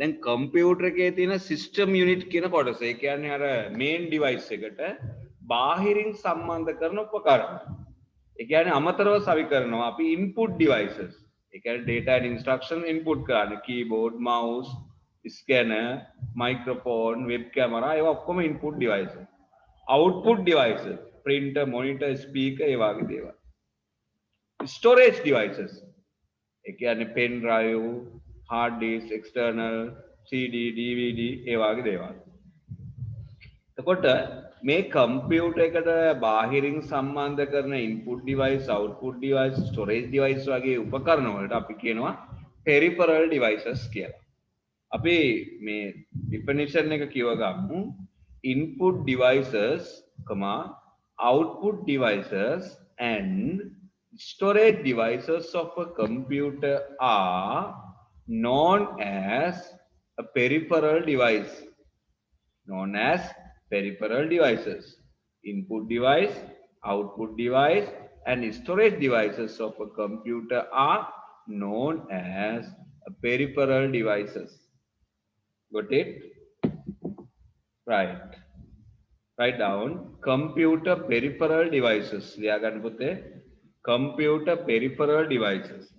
දැන් computer එකේ තියෙන system unit කියන කොටස. ඒ කියන්නේ අර main device එකට බාහිරින් සම්බන්ධ කරන උපකරණ. ඒ කියන්නේ අමතරව සවි කරනවා අපි input devices. ඒ කියන්නේ data and instruction input කරන keyboard, mouse, scanner, microphone, web camera ඒවා ඔක්කොම input devices. Output devices, printer, monitor, speaker ඒ වගේ දේවල්. Storage devices. ඒ කියන්නේ pen drive, hard disk, external, CD, DVD ඒ වගේ දේවල්. එතකොට මේ කම්පියුටර් එකට බාහිරින් සම්බන්ධ කරන input device, output device, storage device වගේ උපකරණ වලට අපි කියනවා peripheral devices කියලා. අපි මේ definition එක කියව ගමු. Input devices, output devices and storage devices of a computer are known as a peripheral device. Known as peripheral devices. Input device, output device and storage devices of a computer are known as a peripheral devices. Got it? Right. Write down computer peripheral devices. ලියාගන්න පුතේ. Computer peripheral devices.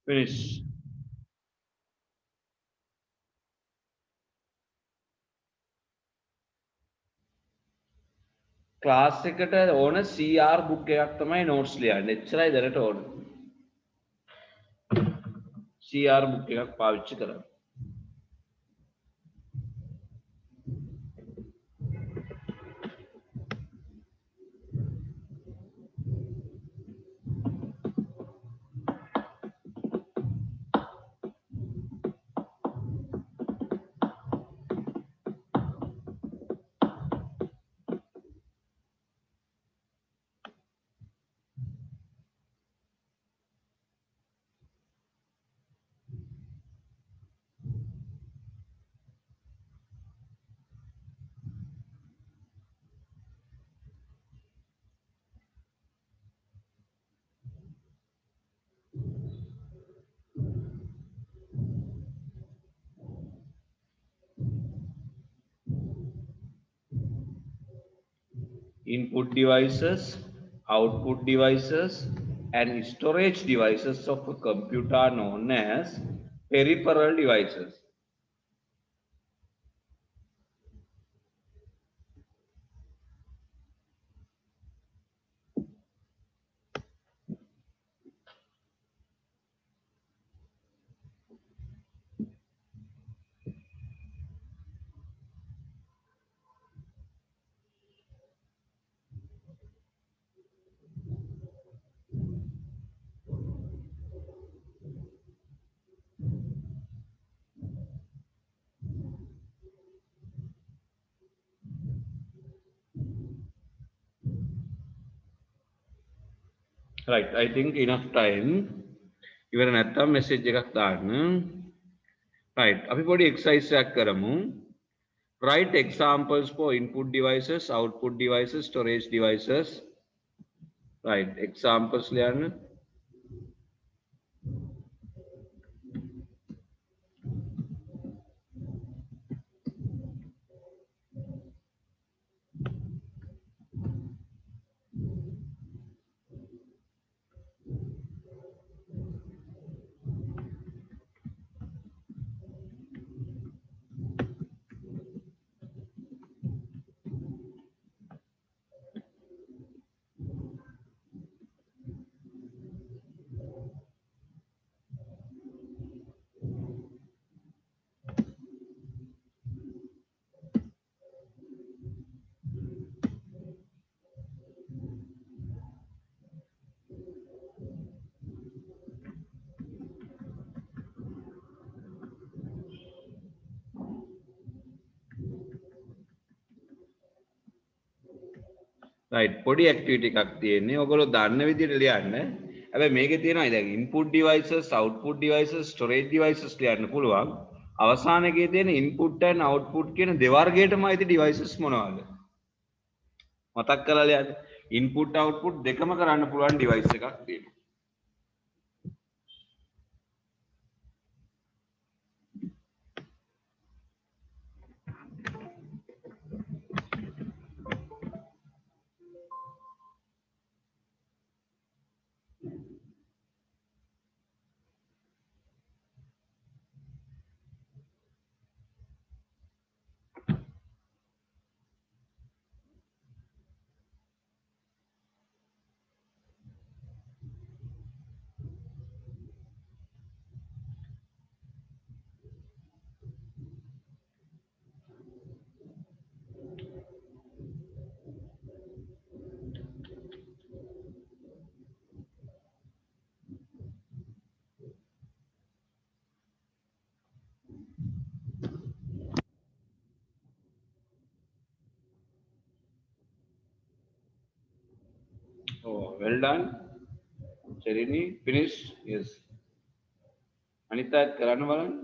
finish. Class එකට ඕන CR book එකක් තමයි notes ලියන්න. එච්චරයි දැනට ඕන. CR book එකක් පාවිච්චි කරන්න. Input devices, output devices, and storage devices of a computer are known as peripheral devices. Right, I think enough time. ඉවර නැත්තම් message එකක් දාන්න. Right, අපි පොඩි exercise එකක් කරමු. Write examples for input devices, output devices, storage devices. Right, examples ලියන්න. Right, පොඩි activity එකක් තියෙන්නේ. ඔයගොල්ලෝ දන්න විදිහට ලියන්න. හැබැයි මේකේ තියෙනවා දැන් input devices, output devices, storage devices ලියන්න පුළුවන්. අවසාන එකේ තියෙන input and output කියන දෙවර්ගයටම අයිති devices මොනවද? මතක් කරලා ලියන්න. input output දෙකම කරන්න පුළුවන් device එකක් තියෙනවා. Oh, well done. Cherini, finish. Yes. Anita, කරන්න බලන්න.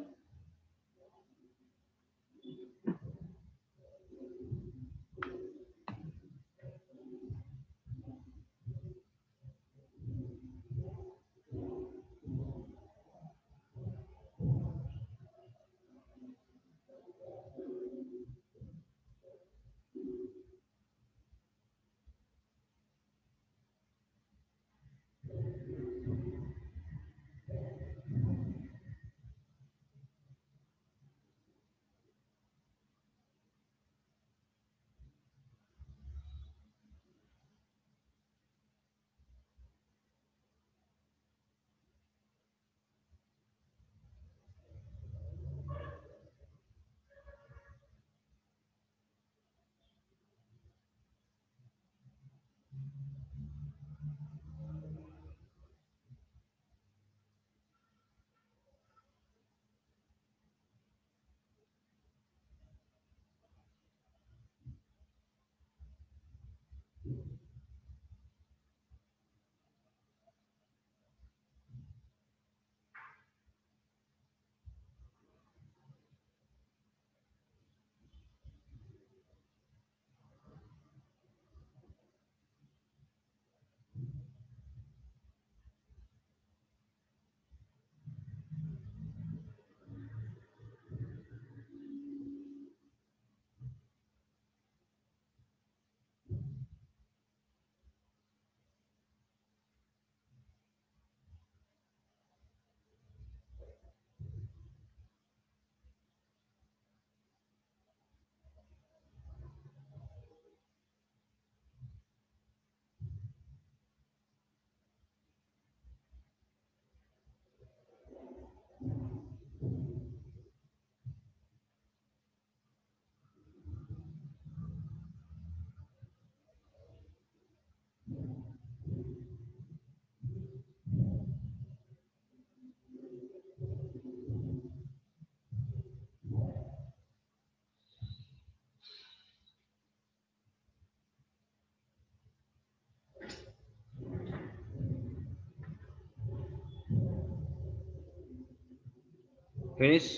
Finish?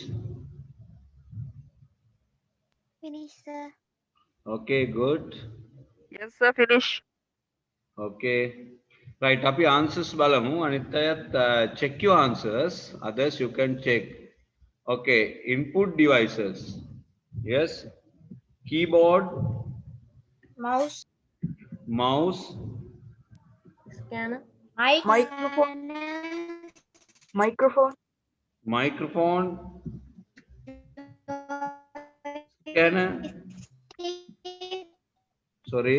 Finish, sir. Okay, good. Yes, sir. Finish. Okay. Right, අපි answers බලමු. අනිත් අයත් check your answers. Others you can check. Okay, input devices. Yes. Keyboard, mouse, mouse, Scanner. mic, Microphone. Microphone. microphone, scanner. Sorry.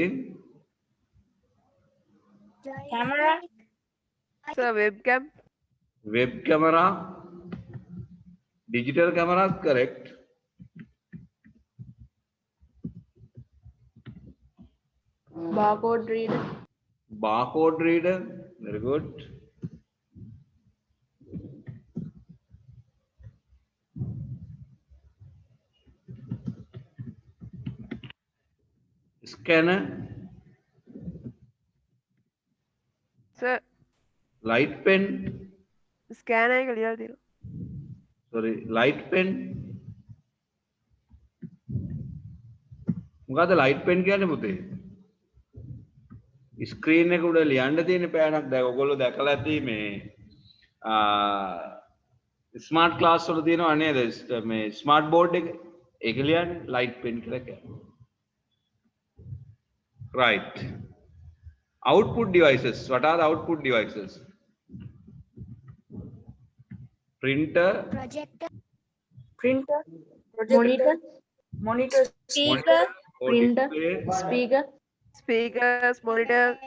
camera, Sir, webcam. Web camera. Digital camera is correct. Barcode reader. Barcode reader. Very good. Scanner. Sir, Light pen. scanner එක ලියලා තියෙනවා. Sorry, light pen. මොකද්ද light pen කියන්නේ පුතේ? Screen එක උඩ ලියන්න තියෙන පෑනක් දැන් ඔයගොල්ලෝ දැකලා ඇති මේ ස්මාර්ට් ක්ලාස් වල තියෙනවා නේද? මේ ස්මාර්ට් බෝඩ් එක ඒක ලියන්නේ light pen කියලා කියන්නේ. Right. Output devices. What are the output devices? Printer, Projector. Printer. Monitor. Monitor. speaker, Printer. display, Speaker. Speakers. Monitor.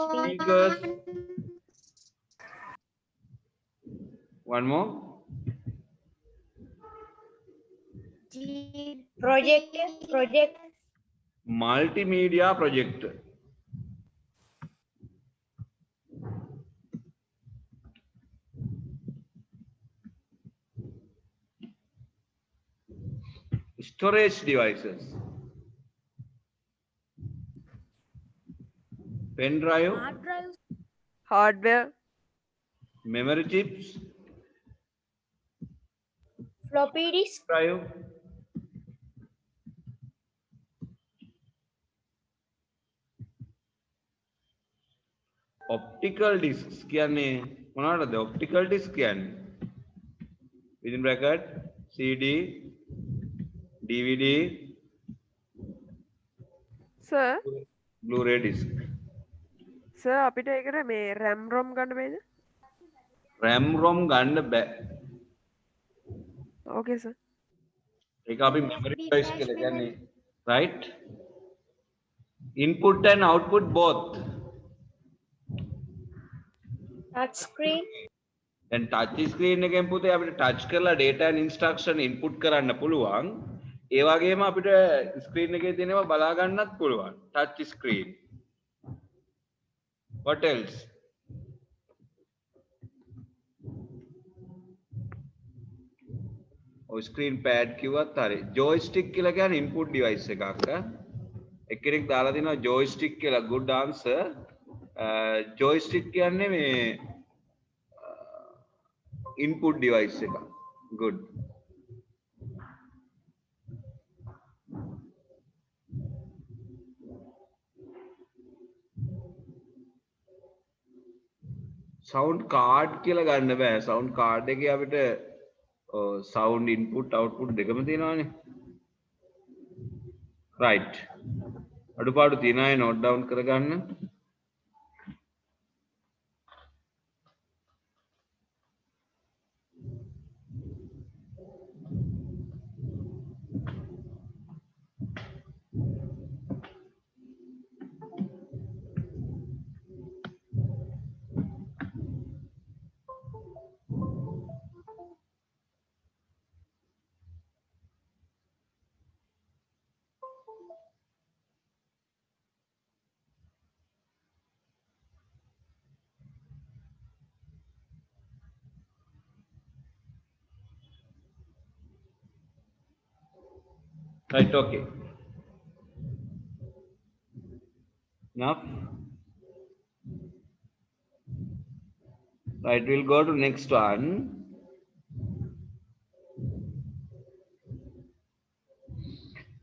speakers. One more. projector, project, Multimedia projector. Storage devices. Pen drive, Hardware. memory chips, floppy disk, drive, optical discs කියන්නේ මොනවටද optical disc කියන්නේ within bracket CD, DVD, Sir. Blu-ray disc. Sir, අපිට ඒකට මේ RAM ROM ගන්න බෑද? RAM ROM ගන්න බෑ. Okay, sir. ඒක අපි memory USB device flash කියලා memory. කියන්නේ. Right? Input and output both. touch screen, දැන් touch screen එකෙන් පුතේ අපිට touch කරලා data and instruction input කරන්න පුළුවන්. ඒ වගේම අපිට screen එකේ තියෙනවා බලා ගන්නත් පුළුවන්. touch screen. what else? ඔය ස්ක්‍රීන් පෑඩ් කිව්වත් හරි. ජොයිස්ටික් කියලා කියන්නේ ඉන්පුට් ඩිවයිස් එකක්. එක්කෙනෙක් දාලා තිනවා ජොයිස්ටික් කියලා. good answer. ජොයිස්ටික් කියන්නේ මේ input device එක. good. sound card කියලා ගන්න බෑ. sound card එකේ අපිට sound input output දෙකම තියෙනවානේ. right. අඩුපාඩු තියෙන අය note down කරගන්න. Right, okay. Enough. Right, we'll go to next one.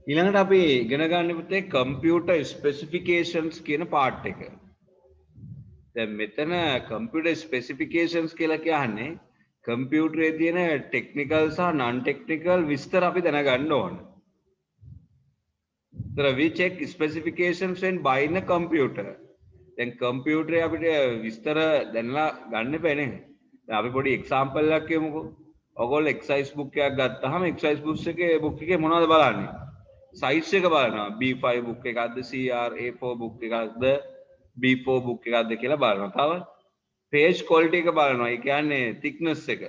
ඊළඟට අපි ඉගෙන ගන්න පුතේ computer specifications කියන part එක. දැන් මෙතන computer specifications කියලා කියන්නේ computer එකේ තියෙන technical සහ non technical විස්තර අපි දැනගන්න ඕන. So we check specifications when buying a computer. Then computer අපිට විස්තර දැනලා ගන්න බෑ නේද? දැන් අපි පොඩි example එකක් කියමුකෝ. ඔයගොල්ලෝ exercise book එකක් ගත්තාම exercise book එකේ මොනවද බලන්නේ? Size එක බලනවා. B5 book එකක්ද CR A4 book එකක්ද B4 book එකක්ද කියලා බලනවා. තව page quality එක බලනවා. ඒ කියන්නේ thickness එක.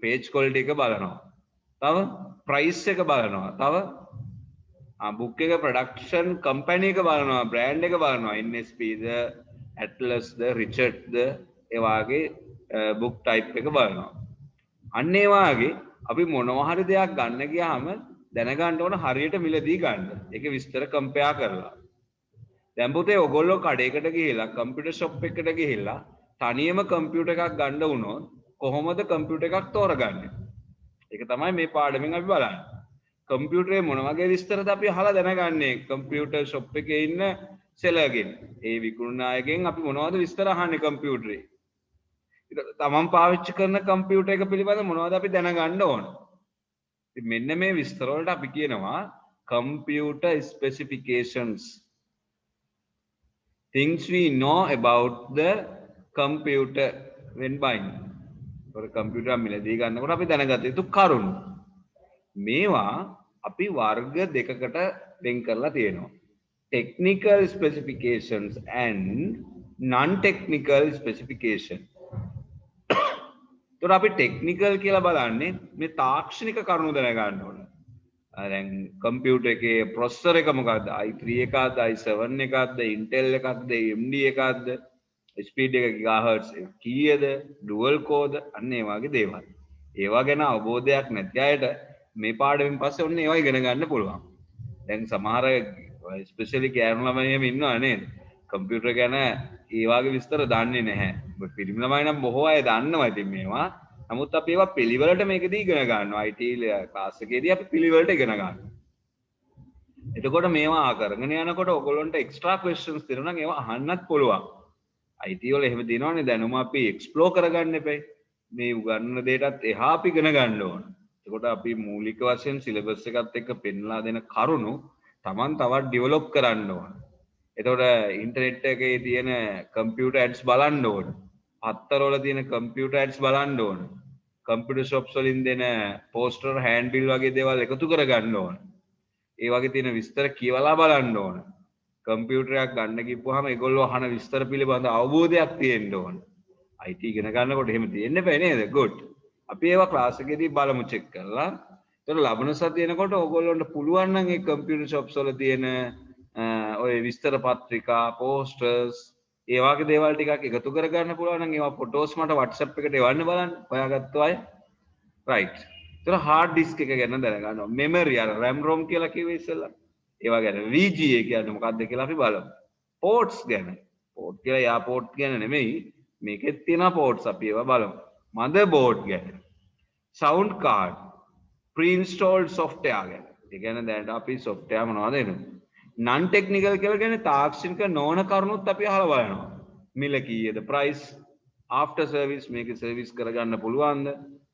page quality එක බලනවා. තව price එක බලනවා. තව book එක production company එක බලනවා, brand එක බලනවා, NSP ද Atlas ද Richard ද ඒ වාගේ book type එක බලනවා. අන්න ඒ වාගේ අපි මොනවා හරි දෙයක් ගන්න ගියාම දැනගන්න ඕන හරියට මිලදී ගන්න. ඒක විස්තර compare කරලා. දැන් පුතේ ඔයගොල්ලෝ කඩේකට ගිහිල්ලා computer shop එකකට ගිහිල්ලා තනියම computer එකක් ගන්න වුණොත් කොහොමද computer එකක් තෝරගන්නේ? ඒක තමයි මේ පාඩමෙන් අපි බලන්නේ. computer එක මොන වගේ විස්තරද අපි අහලා දැනගන්නේ computer shop එකේ ඉන්න සෙලර්ගෙන්. ඒ විකුණන අයගෙන් අපි මොනවද විස්තර අහන්නේ computer එකේ. තමන් පාවිච්චි කරන computer එක පිළිබඳ මොනවද අපි දැනගන්න ඕන. ඉතින් මෙන්න මේ විස්තර වලට අපි කියනවා computer specifications. Things we know about the computer when buying. ඔර computer මිලදී ගන්නකොට අපි දැනගත යුතු කරුණු. මේවා අපි වර්ග දෙකකට වෙන් කරලා තියෙනවා. Technical specifications and non-technical specification. තොර අපි ටෙක්නිකල් කියලා බලන්නේ මේ තාක්ෂණික කරුණු දැනගන්න ඕන. දැන් කම්පියුටර් එකේ ප්‍රොසෙසර් එක මොකක්ද? i3 එකක්ද i7 එකක්ද Intel එකක්ද AMD එකක්ද ස්පීඩ් එක GHz කීයද ඩුවල් කෝද අන්න ඒ වගේ දේවල්. ඒවා ගැන අවබෝධයක් නැති අයට මේ පාඩමෙන් පස්සේ ඔන්න ඒවා ඉගෙන ගන්න පුළුවන්. දැන් සමහර ස්පෙෂලි කෑනු ළමයි එහෙම ඉන්නවා නේද? කම්පියුටර් ගැන ඒ වගේ විස්තර දන්නේ නැහැ. පිරිමි ළමයි නම් බොහෝ අය දන්නවා ඉතින් මේවා. නමුත් අපි ඒවා පිළිවෙලට මේකදී ඉගෙන ගන්නවා. IT ක්ලාස් එකේදී අපි පිළිවෙලට ඉගෙන ගන්නවා. එතකොට මේවා කරගෙන යනකොට ඔයගොල්ලන්ට එක්ස්ට්‍රා ක්වෙස්චන්ස් තියෙනවා නම් ඒවා අහන්නත් පුළුවන්. IT වල එහෙම දිනවනේ දැනුම අපි එක්ස්ප්ලෝර් කරගන්න එපා. මේ උගන්වන දෙයටත් එහා අපි ඉගෙන ගන්න ඕන. එතකොට අපි මූලික වශයෙන් සිලබස් එකත් එක්ක පෙන්ලා දෙන කරුණු Taman තවත් ඩෙවලොප් කරන්න ඕන. එතකොට ඉන්ටර්නෙට් එකේ තියෙන කම්පියුටර් ඇඩ්ස් බලන්න ඕන. පත්තර වල තියෙන කම්පියුටර් ඇඩ්ස් බලන්න ඕන. කම්පියුටර් shops වලින් දෙන පෝස්ටර් හෑන්ඩ් බිල් වගේ දේවල් එකතු කරගන්න ඕන. ඒ වගේ තියෙන විස්තර කියවලා බලන්න ඕන. කම්පියුටර් එකක් ගන්න ගිහුවාම ඒගොල්ලෝ අහන විස්තර පිළිබඳ අවබෝධයක් තියෙන්න ඕන. IT ඉගෙන ගන්නකොට එහෙම තියෙන්න බෑ නේද? good. අපි ඒවා ක්ලාස් එකේදී බලමු චෙක් කරලා. එතකොට ලබන සතිය එනකොට ඕගොල්ලන්ට පුළුවන් නම් ඒ කම්පියුටර් shops වල තියෙන ඔය විස්තර පත්‍රිකා පෝස්ටර්ස් ඒ වගේ දේවල් ටිකක් එකතු කරගන්න පුළුවන් නම් ඒවා ෆොටෝස් මට WhatsApp එකට එවන්න බලන්න. හොයාගත්තු අය. right. ඒතර hard disk එක ගැන දැනගන්නවා. memory අර RAM ROM කියලා කිව්වේ ඉස්සෙල්ලා. ඒවා ගැන VGA කියන්නේ මොකක්ද කියලා අපි බලමු. ports ගැන. port කියලා යා port ගැන නෙමෙයි. මේකෙත් තියෙන ports අපි ඒවා බලමු. motherboard ගැන. sound card. pre-installed software ගැන. ඒ කියන්නේ දැන් අපි software මොනවද එන්නේ? non technical කියලා කියන්නේ තාක්ෂණික නොවන කරුණුත් අපි අහලා බලනවා. මිල කීයද? price, after service මේක service කරගන්න පුළුවන්ද?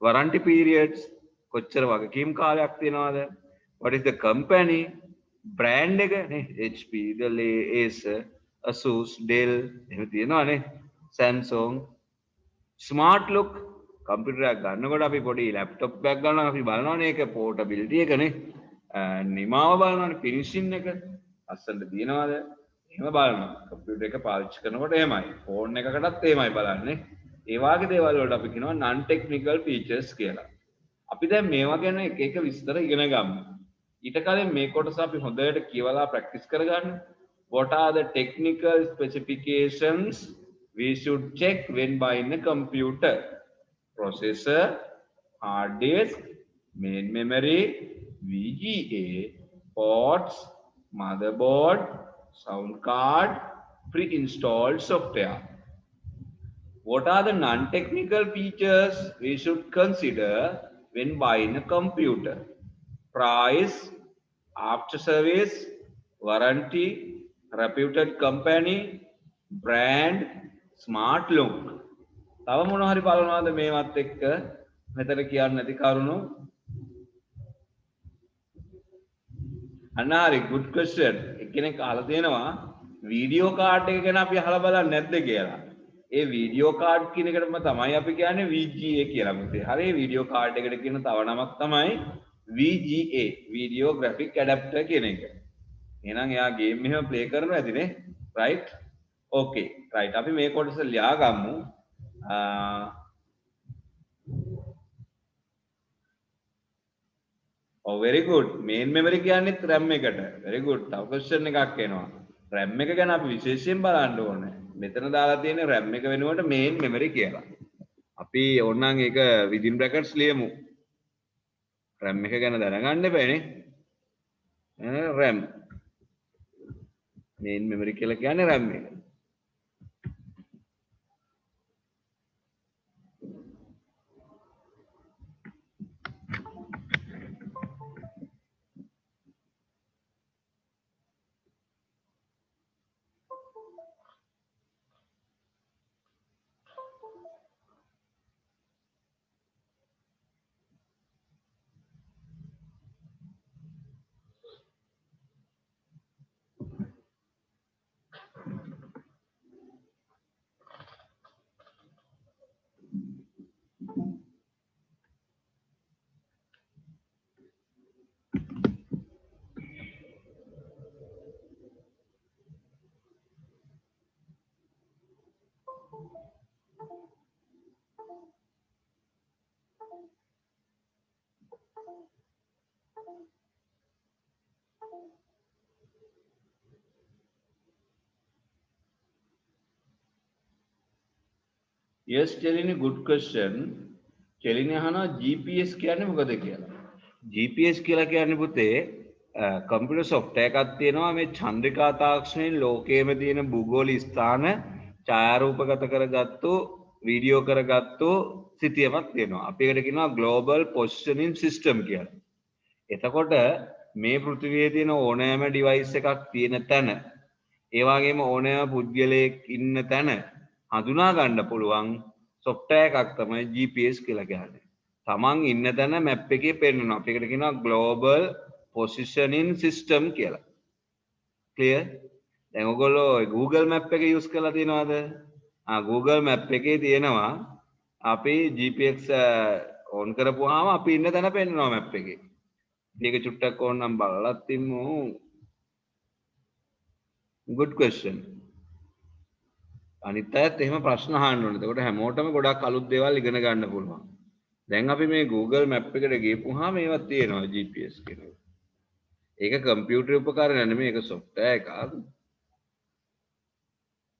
warranty periods කොච්චර වගකීම් කාලයක් තියෙනවද? what is the company, brand එක නේ, HP, Dell, Acer, Asus, Dell එහෙම තියෙනවානේ. Samsung, smart look කම්පියුටර් එකක් ගන්නකොට අපි පොඩි ලැප්ටොප් එකක් ගන්නවා අපි බලනවානේ ඒක පෝටබිලිටි එකනේ. නිමාව බලනවානේ ෆිනිෂින් එක අස්සන්න තියෙනවද? එහෙම බලනවා. කම්පියුටර් එක පාවිච්චි කරනකොට එහෙමයි. ෆෝන් එකකටත් එහෙමයි බලන්නේ. ඒ වගේ දේවල් වලට අපි කියනවා non technical features කියලා. අපි දැන් මේවා ගැන එක එක විස්තර ඉගෙන ගමු. ඊට කලින් මේ කොටස අපි හොඳට කියවලා ප්‍රැක්ටිස් කරගන්න. What are the technical specifications we should check when buying a computer? Processor, hard disk, main memory, VGA, ports, motherboard, sound card, pre-installed software. What are the non-technical features we should consider when buying a computer? Price, after service, warranty, reputed company, brand, smart look. තව මොන හරි බලනවාද මේවත් එක්ක මෙතන කියන්න නැති කරුණු? අන්න හරි good question. එක්කෙනෙක් අහලා තියෙනවා වීඩියෝ කාඩ් එක ගැන අපි අහලා බලන්නේ නැද්ද කියලා. ඒ වීඩියෝ කාඩ් කියන එකටම තමයි අපි කියන්නේ VGA කියලා. මුතේ. හරි වීඩියෝ කාඩ් එකට කියන තව නමක් තමයි VGA, video graphic adapter කියන එක. එහෙනම් එයා ගේම් එහෙම ප්ලේ කරනවා ඇතිනේ. right? okay. right. අපි මේ කොටස ලියා ගමු. oh very good. main memory කියන්නේත් RAM එකට. very good. තව question එකක් එනවා. RAM එක ගැන අපි විශේෂයෙන් බලන්න ඕනේ. මෙතන දාලා තියෙන RAM එක වෙනුවට main memory කියලා. අපි ඕනනම් ඒක within brackets ලියමු. RAM එක ගැන දැනගන්න බෑනේ. RAM. main memory කියලා කියන්නේ RAM එක. Yes, Chelini, good question. Chelini අහනවා GPS කියන්නේ මොකද කියලා. GPS කියලා කියන්නේ පුතේ කම්පියුටර් software එකක් තියෙනවා මේ චන්ද්‍රිකා තාක්ෂණයෙන් ලෝකයේම තියෙන භූගෝල ස්ථාන ඡායාරූපගත කරගත්තු වීඩියෝ කරගත්තු සිතියමක් තියෙනවා. අපි ඒකට කියනවා global positioning system කියලා. එතකොට මේ පෘථිවියේ තියෙන ඕනෑම device එකක් තියෙන තැන ඒ වගේම ඕනෑම පුද්ගලයෙක් ඉන්න තැන හඳුනා ගන්න පුළුවන් software එකක් තමයි GPS කියලා කියන්නේ. තමන් ඉන්න තැන map එකේ පෙන්නනවා. අපි ඒකට කියනවා global positioning system කියලා. clear? දැන් ඔයගොල්ලෝ Google map එක use කරලා තියෙනවද? Google map එකේ තියෙනවා අපි GPS on කරපුවාම අපි ඉන්න තැන පෙන්නනවා map එකේ. මේක චුට්ටක් ඕනනම් බලලා තිමු. good question. අනිත් අයත් එහෙම ප්‍රශ්න අහන්න ඕනේ. එතකොට හැමෝටම ගොඩක් අලුත් දේවල් ඉගෙන ගන්න පුළුවන්. දැන් අපි මේ Google map එකට ගිහපුවාම ඒවත් තියෙනවා GPS කියන එක. ඒක කම්පියුටර් උපකරණ නෙමෙයි ඒක software එකක්.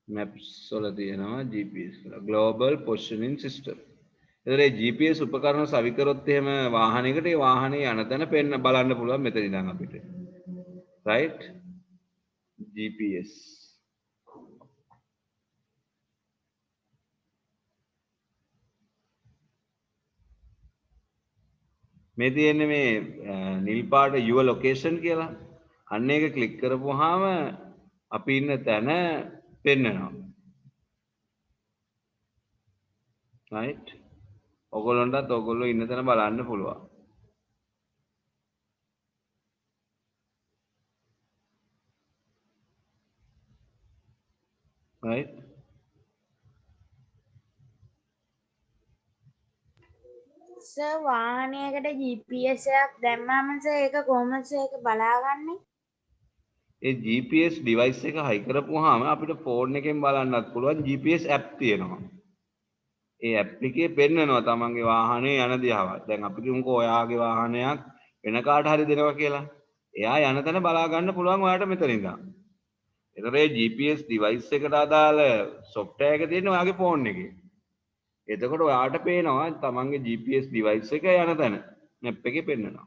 maps වල තියෙනවා GPS කියලා global positioning system. ඒතර ඒ GPS උපකරණ සවි කරොත් එහෙම වාහනයකට ඒ වාහනේ යන තැන පෙන්න බලන්න පුළුවන් මෙතන ඉඳන් අපිට. right? GPS. මේ තියෙන්නේ මේ නිල් පාට your location කියලා. අන්න ඒක ක්ලික් කරපුවාම අපි ඉන්න තැන පෙන්නනවා. right? ඔයගොල්ලන්ටත් ඔයගොල්ලෝ ඉන්න තැන බලන්න පුළුවන්. right? සර් වාහනයකට GPS එකක් දැම්මම සර් ඒක කොහොමද සර් ඒක බලාගන්නේ? ඒ GPS device එක හයි කරපුවාම අපිට ෆෝන් එකෙන් බලන්නත් පුළුවන් GPS app තියෙනවා. ඒ app එකේ පෙන්නනවා තමන්ගේ වාහනේ යන දිහාව. දැන් අපි කියමුකෝ ඔයාගේ වාහනයක් වෙන කාට හරි දෙනවා කියලා. එයා යන තැන බලා ගන්න පුළුවන් ඔයාට මෙතන ඉඳන්. ඒතර ඒ GPS device එකට අදාළ software එක තියෙන්නේ ඔයාගේ ෆෝන් එකේ. එතකොට ඔයාට පේනවා තමන්ගේ GPS device එක යන තැන map එකේ පෙන්නනවා.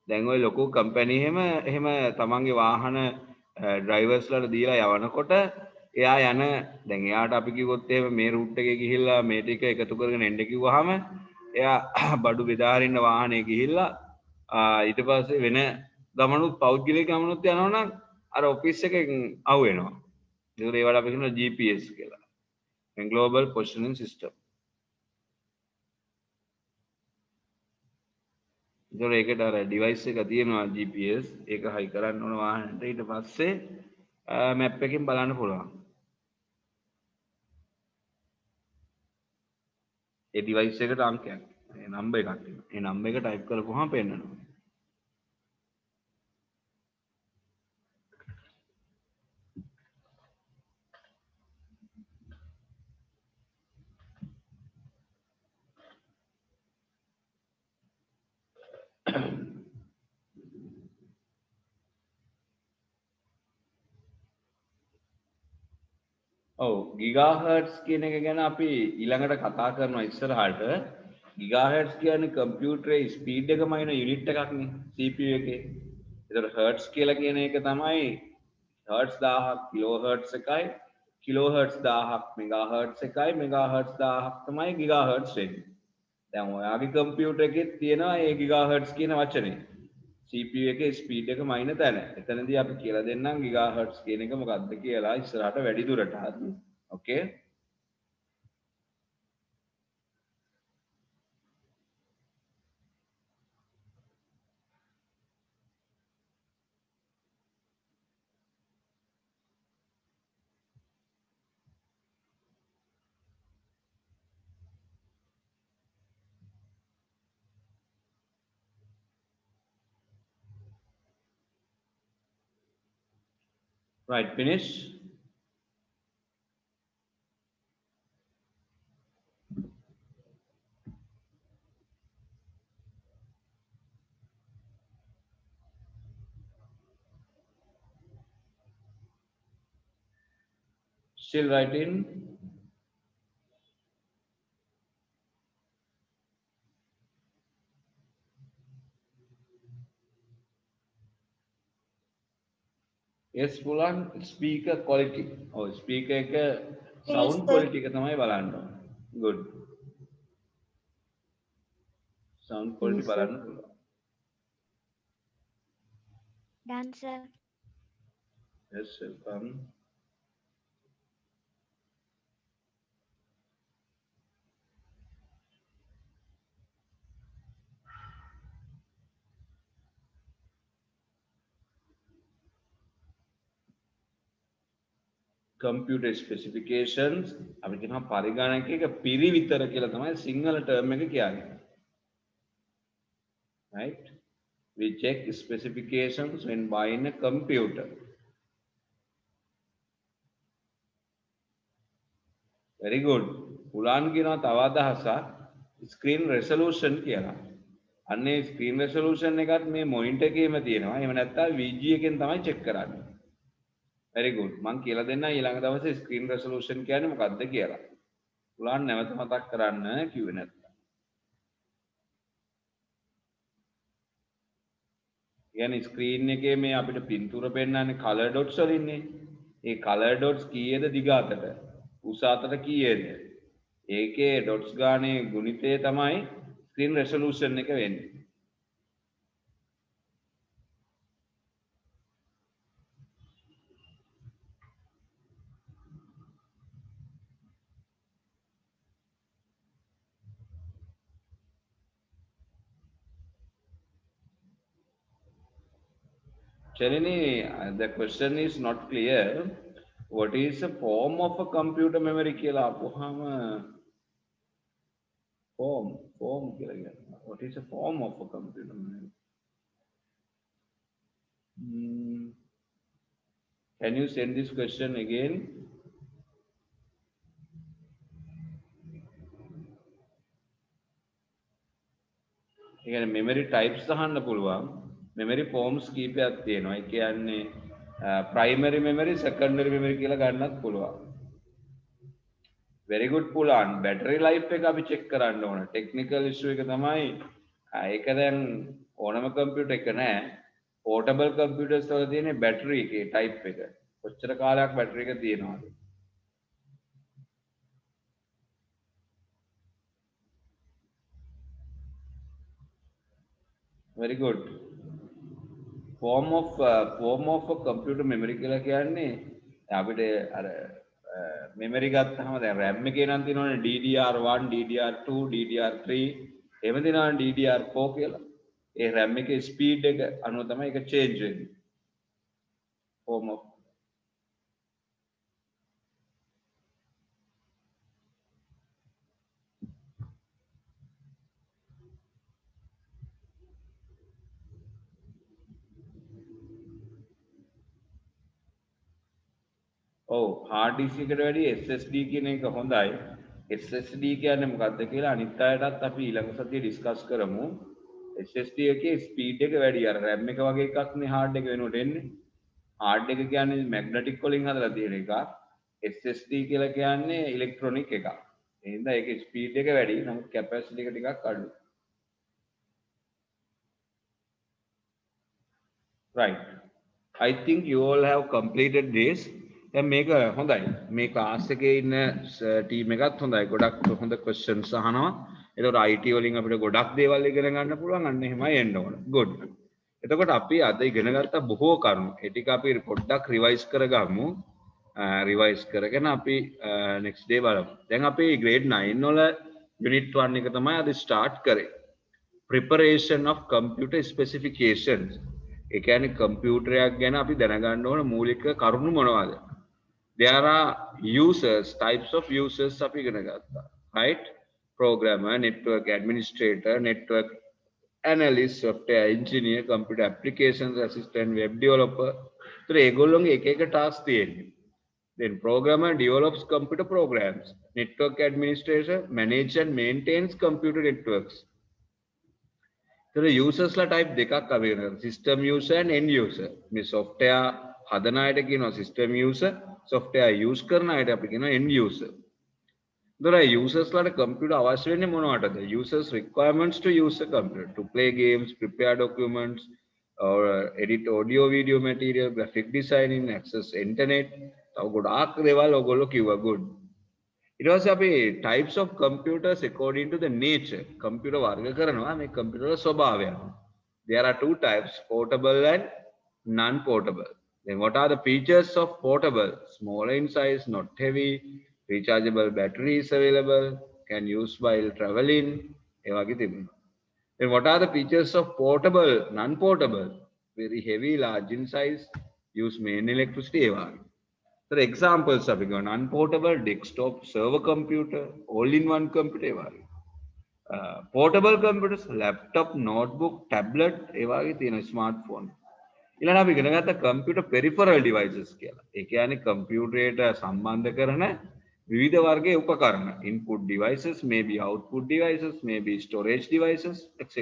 දැන් ඔය ලොකු කම්පැනි එහෙම තමන්ගේ වාහන ඩ්‍රයිවර්ස්ලාට දීලා යවනකොට එයා යන දැන් එයාට අපි කිව්වොත් එහෙම මේ රූට් එකේ ගිහිල්ලා මේ ටික එකතු කරගෙන එන්න කිව්වහම එයා බඩු බෙදාරින්න වාහනේ ගිහිල්ලා ඊට පස්සේ වෙන ගමනුත් පෞද්ගලික ගමනුත් යනවනම් අර ඔෆිස් එකෙන් අහු වෙනවා. ඒකට ඒවට අපි කියනවා GPS කියලා. Global Positioning System. ඒතකොට ඒකට අර device එක තියෙනවා GPS ඒක හයි කරන්න ඕන වාහනේට ඊට පස්සේ map එකකින් බලන්න පුළුවන්. ඒ device එකට අංකයක් ඒ number එකක් තියෙනවා. ඒ number එක type කරපුවාම පෙන්නනවා. ඔව් ගිගාහර්ට්ස් කියන එක ගැන අපි ඊළඟට කතා කරනවා ඉස්සරහට. ගිගාහර්ට්ස් කියන්නේ කම්පියුටරේ ස්පීඩ් එක මයින යුනිට් එකක් නේ CPU එකේ. ඒතර හර්ට්ස් කියලා කියන එක තමයි හර්ට්ස් 1000ක් කිලෝහර්ට්ස් එකයි කිලෝහර්ට්ස් 1000ක් මෙගාහර්ට්ස් එකයි මෙගාහර්ට්ස් 1000ක් තමයි ගිගාහර්ට්ස් වෙන්නේ. දැන් ඔයාගේ කම්පියුටර් එකේ තියෙනවා මේ ගිගාහර්ට්ස් කියන වචනේ. CPU එකේ ස්පීඩ් එක මයින තැන. එතනදී අපි කියලා දෙන්නම් ගිගාහර්ට්ස් කියන එක මොකක්ද කියලා ඉස්සරහට වැඩි දුරට. Okay? Right, finish. Still writing. Yes, පුළුවන් speaker quality. ඔව් speaker එක sound quality එක තමයි බලන්න ඕනේ. Good. Sound quality බලන්න පුළුවන්. Done, sir. Yes, welcome. Computer specifications අපි කියනවා පරිගණකයක පිරිවිතර කියලා තමයි සිංහල term එක කියන්නේ. Right? We check specifications when buying a computer. Very good. Phoolan කියනවා තව අදහසක් screen resolution කියලා. අන්නේ screen resolution එකත් මේ monitor එකේම තියෙනවා. එහෙම නැත්නම් VG එකෙන් තමයි check කරන්නේ. very good මං කියලා දෙන්න ඊළඟ දවසේ screen resolution කියන්නේ මොකක්ද කියලා පුලාන් නැවත මතක් කරන්න කිව්වේ නැත්නම් කියන්නේ ස්ක්‍රීන් එකේ මේ අපිට පින්තූර පෙන්නන්නේ color dots වලින්නේ ඒ color dots කීයද දිග අතට උස අතට කීයද ඒකේ dots ගානේ ගුණිතය තමයි screen resolution එක වෙන්නේ Chalini, the question is not clear. What is the form of a computer memory? කියලා අපුවාම form කියලා කියනවා. What is the form of a computer memory? Can you send this question again? ඒ කියන්නේ memory types අහන්න පුළුවන්. memory forms කීපයක් තියෙනවා. ඒ කියන්නේ primary memory, secondary memory කියලා ගන්නත් පුළුවන්. very good Phoolan. battery life එක අපි check කරන්න ඕන. technical issue එක තමයි ඒක දැන් ඕනම computer එක නෑ. portable computers වල තියෙන battery එකේ type එක. කොච්චර කාලයක් battery එක තියෙනවද? very good. form of a computer memory කියලා කියන්නේ අපිට අර memory ගත්තාම දැන් RAM එකේ නම් තියෙනවනේ DDR1 DDR2 DDR3 එහෙම තියෙනවනේ DDR4 කියලා ඒ RAM එකේ speed එක අනුව තමයි ඒක change වෙන්නේ form of hard disk එකට වැඩි SSD කියන එක හොඳයි. SSD කියන්නේ මොකක්ද කියලා අනිත් අයටත් අපි ඊළඟ සතියේ ඩිස්කස් කරමු. SSD එකේ ස්පීඩ් එක වැඩි. අර RAM එක වගේ එකක් නේ hard එක වෙනුවට එන්නේ. hard එක කියන්නේ magnetic වලින් හදලා තියෙන එකක්. SSD කියලා කියන්නේ electronic එකක්. ඒ හින්දා ඒකේ ස්පීඩ් එක වැඩි. නමුත් capacity එක ටිකක් අඩුයි. Right. I think you all have completed this. දැන් මේක හොඳයි මේ ක්ලාස් එකේ ඉන්න ටීම් එකත් හොඳයි ගොඩක් හොඳ ක්වෙස්චන්ස් අහනවා ඒතකොට IT වලින් අපිට ගොඩක් දේවල් ඉගෙන ගන්න පුළුවන් අන්න එහෙමයි එන්න ඕන good එතකොට අපි අද ඉගෙන ගත්ත බොහෝ කරුණු ඒ ටික අපි පොඩ්ඩක් රිවයිස් කරගමු රිවයිස් කරගෙන අපි next day බලමු දැන් අපි grade 9 වල unit 1 එක තමයි අද start කරේ preparation of computer specifications ඒ කියන්නේ කම්පියුටරයක් ගැන අපි දැනගන්න ඕන මූලික කරුණු මොනවද There are users, types of users අපි ඉගෙන ගත්තා. Right? Programmer, network administrator, network analyst, software engineer, computer applications assistant, web developer. So ඒගොල්ලෝගේ එක එක task තියෙනවා. Then programmer develops computer programs. Network administrator manages and maintains computer networks. So the users la type දෙකක් අපි ඉගෙන ගත්තා. System user and end user. මේ software හදන අයට කියනවා system user. software use කරන අයට අපි කියනවා end user. ඒතර users ලාට computer අවශ්‍ය වෙන්නේ මොනවටද? Users requirements to use a computer to play games, prepare documents or edit audio video material, graphic designing, access internet. තව ගොඩාක් දේවල් ඔයගොල්ලෝ කිව්වා good. ඊට පස්සේ අපි types of computers according to the nature. computer වර්ග කරනවා මේ computer වල ස්වභාවය. There are two types, portable and non-portable. Then what are the features of portable? Smaller in size, not heavy, rechargeable batteries available, can use while traveling. Then what are the features of portable, non-portable? Very heavy, large in size, use main electricity. So the examples of non-portable, desktop, server computer, all-in-one computer. Portable computers, laptop, notebook, tablet, smartphone. ඊළඟ අපි ඉගෙන ගත්ත computer peripheral devices කියලා. ඒ කියන්නේ කම්පියුටරයට සම්බන්ධ කරන විවිධ වර්ගයේ උපකරණ. Input devices, maybe output devices, maybe storage devices, etc.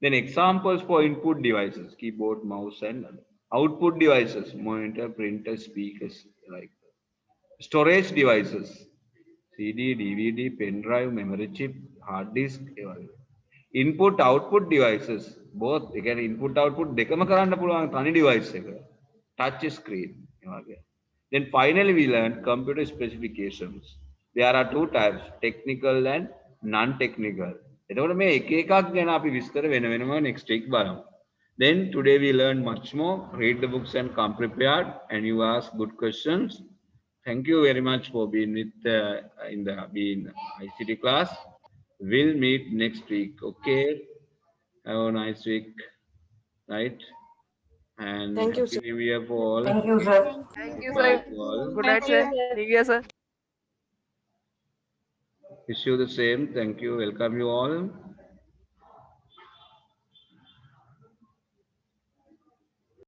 Then examples for input devices, keyboard, mouse and other. Output devices, monitor, printer, speakers, like storage devices, CD, DVD, pen drive, memory chip, hard disk. Input output devices, both. Again, input output දෙකම කරන්න පුළුවන් තනි device එක. Touch screen. Then finally we learned computer specifications. There are two types, technical and non-technical. එතකොට මේ එක එකක් ගැන අපි විස්තර වෙන වෙනම next week බලමු. Then today we learned much more. Read the books and come prepared, and you ask good questions. Thank you very much for being with in the ICT class. We'll meet next week. Okay. Have a nice week. Right. And Thank you, happy New Year for all. Thank you, sir. Thank you, Bye sir. to all. Good night, sir. New Year, sir. Wish you the same. Thank you. Welcome you all.